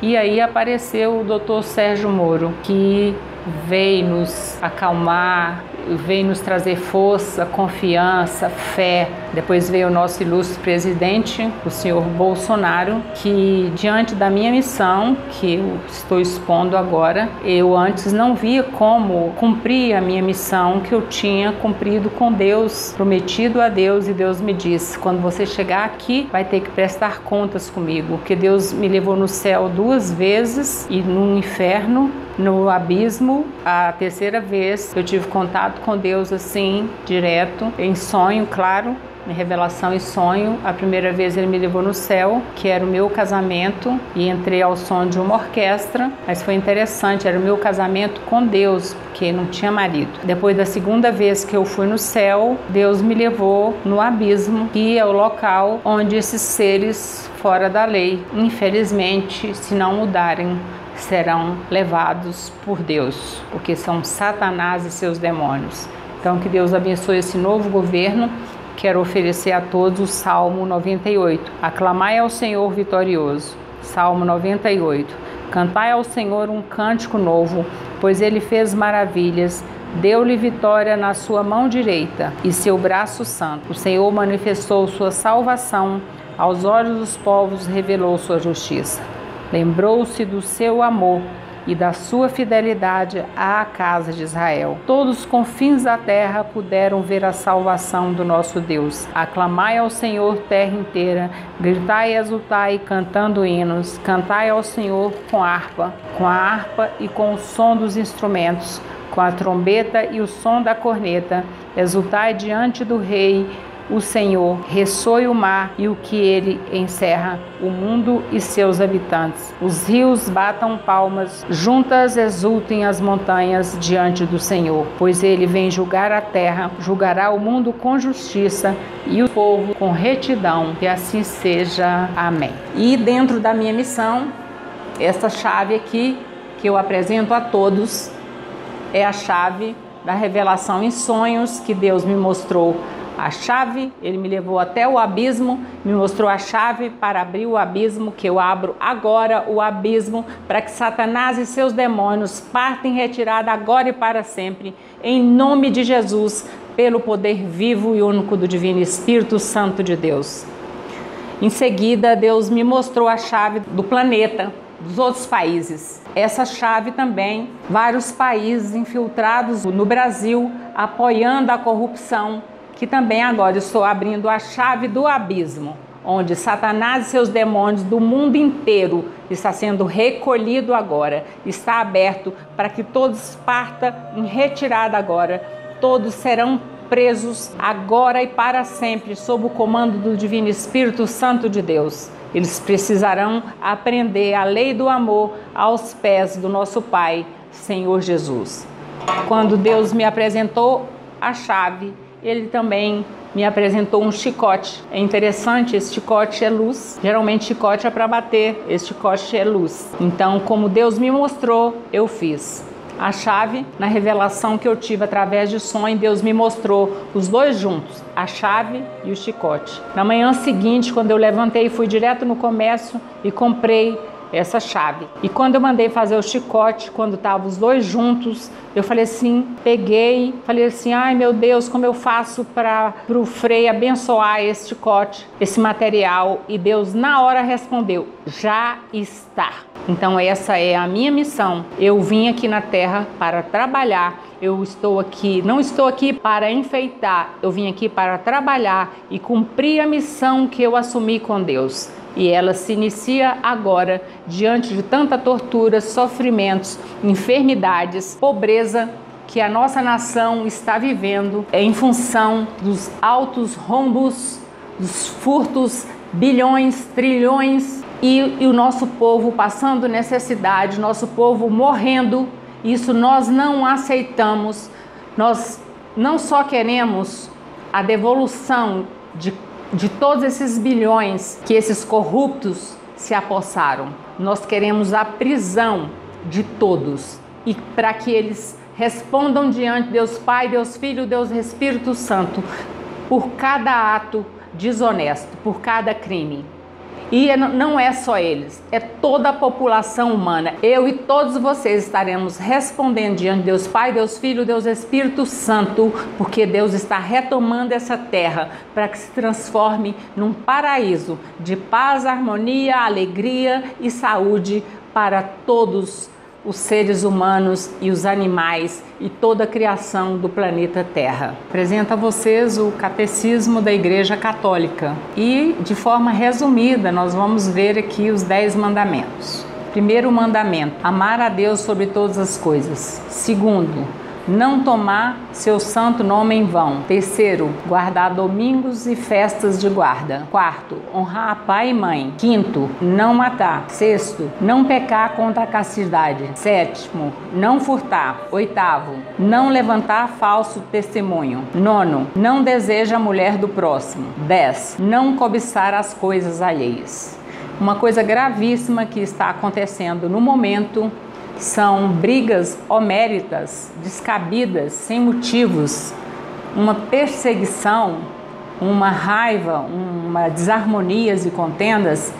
E aí apareceu o doutor Sérgio Moro, que veio nos acalmar, veio nos trazer força, confiança, fé. Depois veio o nosso ilustre presidente, o senhor Bolsonaro, que diante da minha missão, que eu estou expondo agora, eu antes não via como cumprir a minha missão que eu tinha cumprido com Deus, prometido a Deus, e Deus me disse: quando você chegar aqui, vai ter que prestar contas comigo, porque Deus me levou no céu 2 vezes e no inferno, no abismo. A 3ª vez eu tive contato com Deus assim, direto, em sonho, claro, em revelação e sonho. A 1ª vez ele me levou no céu, que era o meu casamento, e entrei ao som de uma orquestra, mas foi interessante, era o meu casamento com Deus, porque não tinha marido. Depois da 2ª vez que eu fui no céu, Deus me levou no abismo, que é o local onde esses seres fora da lei, infelizmente, se não mudarem, serão levados por Deus, porque são Satanás e seus demônios. Então que Deus abençoe esse novo governo. Quero oferecer a todos o Salmo 98. Aclamai ao Senhor vitorioso. Salmo 98. Cantai ao Senhor um cântico novo, pois Ele fez maravilhas. Deu-lhe vitória na sua mão direita e seu braço santo. O Senhor manifestou sua salvação, aos olhos dos povos revelou sua justiça. Lembrou-se do seu amor e da sua fidelidade à casa de Israel. Todos os confins da terra puderam ver a salvação do nosso Deus. Aclamai ao Senhor, terra inteira, gritai e exultai, cantando hinos. Cantai ao Senhor com a harpa e com o som dos instrumentos, com a trombeta e o som da corneta. Exultai diante do Rei, o Senhor. Ressoe o mar e o que ele encerra, o mundo e seus habitantes. Os rios batam palmas, juntas exultem as montanhas diante do Senhor, pois ele vem julgar a terra, julgará o mundo com justiça e o povo com retidão. Que assim seja. Amém. E dentro da minha missão, essa chave aqui que eu apresento a todos é a chave da revelação em sonhos que Deus me mostrou. A chave, ele me levou até o abismo, me mostrou a chave para abrir o abismo, que eu abro agora o abismo, para que Satanás e seus demônios partem em retirada agora e para sempre, em nome de Jesus, pelo poder vivo e único do Divino Espírito Santo de Deus. Em seguida, Deus me mostrou a chave do planeta, dos outros países. Essa chave também, vários países infiltrados no Brasil, apoiando a corrupção, que também agora estou abrindo a chave do abismo, onde Satanás e seus demônios do mundo inteiro está sendo recolhido agora, está aberto para que todos partam em retirada agora, todos serão presos agora e para sempre, sob o comando do Divino Espírito Santo de Deus. Eles precisarão aprender a lei do amor aos pés do nosso Pai, Senhor Jesus. Quando Deus me apresentou a chave, Ele também me apresentou um chicote. É interessante, esse chicote é luz. Geralmente chicote é para bater, esse chicote é luz. Então, como Deus me mostrou, eu fiz. A chave, na revelação que eu tive através de sonho, Deus me mostrou os dois juntos, a chave e o chicote. Na manhã seguinte, quando eu levantei, fui direto no comércio e comprei essa chave. E quando eu mandei fazer o chicote, quando estavam os dois juntos, eu falei assim, falei assim, ai meu Deus, como eu faço para o Frei abençoar esse chicote, esse material? E Deus na hora respondeu, já está. Então essa é a minha missão. Eu vim aqui na terra para trabalhar. Eu estou aqui, não estou aqui para enfeitar, eu vim aqui para trabalhar e cumprir a missão que eu assumi com Deus. E ela se inicia agora, diante de tanta tortura, sofrimentos, enfermidades, pobreza que a nossa nação está vivendo em função dos altos rombos, dos furtos, bilhões, trilhões e o nosso povo passando necessidade, nosso povo morrendo. Isso nós não aceitamos. Nós não só queremos a devolução de todos esses bilhões que esses corruptos se apossaram. Nós queremos a prisão de todos e para que eles respondam diante de Deus Pai, Deus Filho, Deus Espírito Santo por cada ato desonesto, por cada crime. E não é só eles, é toda a população humana. Eu e todos vocês estaremos respondendo diante de Deus Pai, Deus Filho, Deus Espírito Santo, porque Deus está retomando essa terra para que se transforme num paraíso de paz, harmonia, alegria e saúde para todos os seres humanos e os animais e toda a criação do planeta Terra. Apresento a vocês o Catecismo da Igreja Católica e, de forma resumida, nós vamos ver aqui os 10 mandamentos. Primeiro mandamento, amar a Deus sobre todas as coisas. Segundo, não tomar seu santo nome em vão. Terceiro, guardar domingos e festas de guarda. Quarto, honrar pai e mãe. Quinto, não matar. Sexto, não pecar contra a castidade. Sétimo, não furtar. Oitavo, não levantar falso testemunho. Nono, não deseja a mulher do próximo. 10, não cobiçar as coisas alheias. Uma coisa gravíssima que está acontecendo no momento são brigas homéritas, descabidas, sem motivos, uma perseguição, uma raiva, uma desarmonias e contendas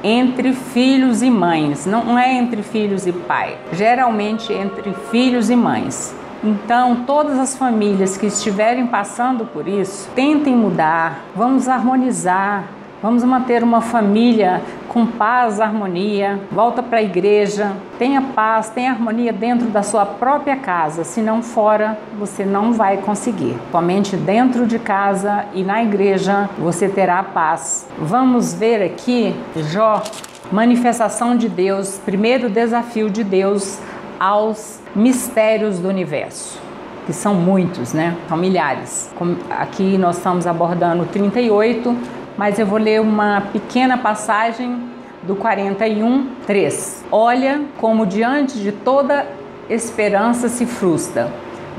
entre filhos e mães. Não é entre filhos e pai, geralmente entre filhos e mães. Então, todas as famílias que estiverem passando por isso, tentem mudar, vamos harmonizar, vamos manter uma família com paz, harmonia, volta para a igreja, tenha paz, tenha harmonia dentro da sua própria casa, se não fora, você não vai conseguir. Somente dentro de casa e na igreja você terá paz. Vamos ver aqui Jó, manifestação de Deus, primeiro desafio de Deus aos mistérios do universo, que são muitos, né? São milhares. Aqui nós estamos abordando 38, mas eu vou ler uma pequena passagem do 41:3. Olha como diante de toda esperança se frustra.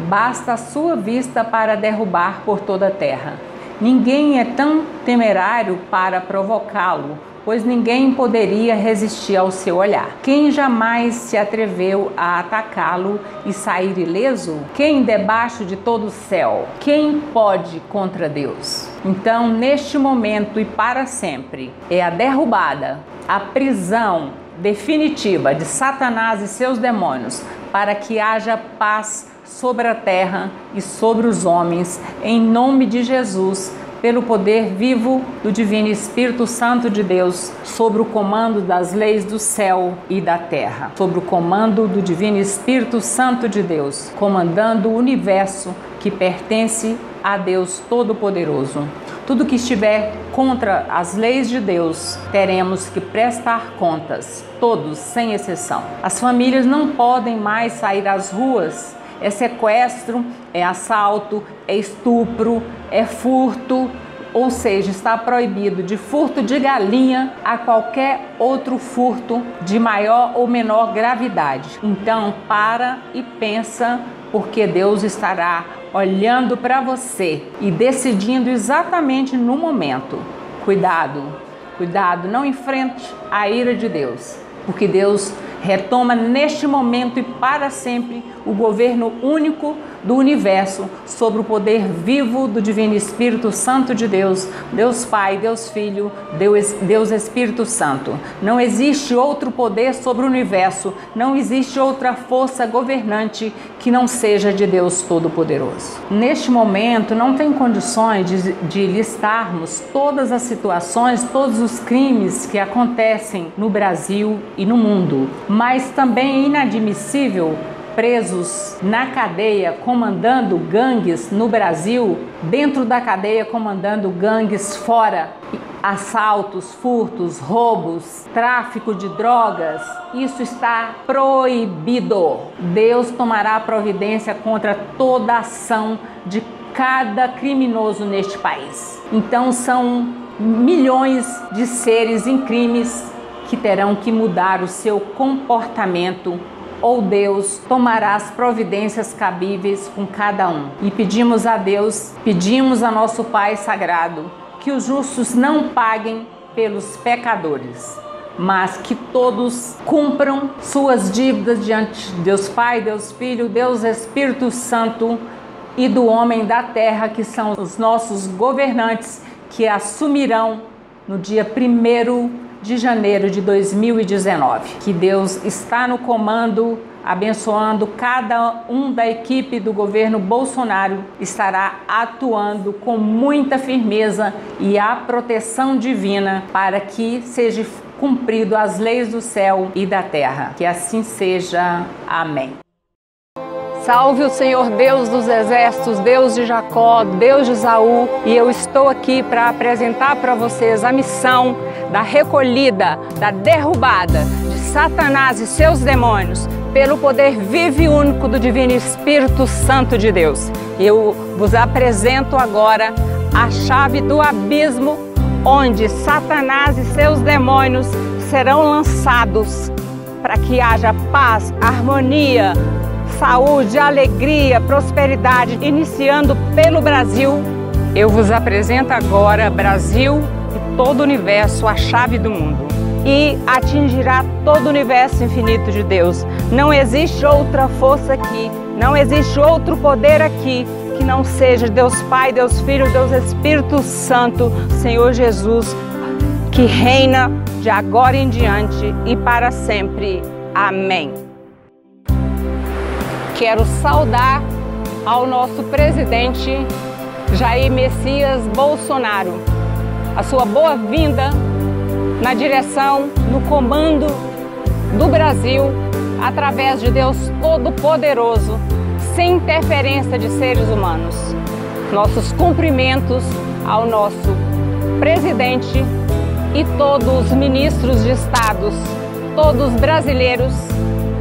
Basta a sua vista para derrubar por toda a terra. Ninguém é tão temerário para provocá-lo, pois ninguém poderia resistir ao seu olhar. Quem jamais se atreveu a atacá-lo e sair ileso? Quem debaixo de todo o céu? Quem pode contra Deus? Então, neste momento e para sempre, é a derrubada, a prisão definitiva de Satanás e seus demônios, para que haja paz sobre a terra e sobre os homens, em nome de Jesus, pelo poder vivo do Divino Espírito Santo de Deus, sobre o comando das leis do céu e da terra, sobre o comando do Divino Espírito Santo de Deus, comandando o universo que pertence a Deus Todo-Poderoso. Tudo que estiver contra as leis de Deus, teremos que prestar contas, todos, sem exceção. As famílias não podem mais sair às ruas. É sequestro, é assalto, é estupro, é furto, ou seja, está proibido de furto de galinha a qualquer outro furto de maior ou menor gravidade. Então, para e pensa, porque Deus estará olhando para você e decidindo exatamente no momento. Cuidado, cuidado, não enfrente a ira de Deus, porque Deus retoma neste momento e para sempre o governo único do universo sobre o poder vivo do Divino Espírito Santo de Deus, Deus Pai, Deus Filho, Deus Espírito Santo. Não existe outro poder sobre o universo, não existe outra força governante que não seja de Deus Todo-Poderoso. Neste momento não tem condições de listarmos todas as situações, todos os crimes que acontecem no Brasil e no mundo, mas também é inadmissível presos na cadeia comandando gangues no Brasil, dentro da cadeia comandando gangues fora, assaltos, furtos, roubos, tráfico de drogas. Isso está proibido. Deus tomará providência contra toda ação de cada criminoso neste país. Então são milhões de seres em crimes que terão que mudar o seu comportamento, ou Deus tomará as providências cabíveis com cada um. E pedimos a Deus, pedimos a nosso Pai Sagrado, que os justos não paguem pelos pecadores, mas que todos cumpram suas dívidas diante de Deus Pai, Deus Filho, Deus Espírito Santo e do homem da terra, que são os nossos governantes, que assumirão no dia 1º de janeiro de 2019. Que Deus está no comando, abençoando cada um da equipe do governo Bolsonaro, estará atuando com muita firmeza e a proteção divina para que seja cumprido as leis do céu e da terra. Que assim seja. Amém. Salve o Senhor Deus dos exércitos, Deus de Jacó, Deus de Esaú, e eu estou aqui para apresentar para vocês a missão da recolhida, da derrubada de Satanás e seus demônios pelo poder vivo e único do Divino Espírito Santo de Deus. Eu vos apresento agora a chave do abismo, onde Satanás e seus demônios serão lançados para que haja paz, harmonia, saúde, alegria, prosperidade, iniciando pelo Brasil. Eu vos apresento agora Brasil e todo o universo, a chave do mundo. E atingirá todo o universo infinito de Deus. Não existe outra força aqui, não existe outro poder aqui que não seja Deus Pai, Deus Filho, Deus Espírito Santo, Senhor Jesus, que reina de agora em diante e para sempre. Amém. Quero saudar ao nosso presidente Jair Messias Bolsonaro, a sua boa-vinda na direção, no comando do Brasil, através de Deus Todo-Poderoso, sem interferência de seres humanos. Nossos cumprimentos ao nosso presidente e todos os ministros de estados, todos brasileiros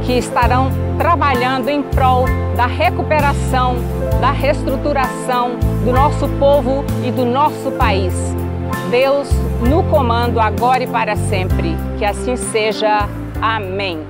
que estarão trabalhando em prol da recuperação, da reestruturação do nosso povo e do nosso país. Deus no comando agora e para sempre. Que assim seja. Amém.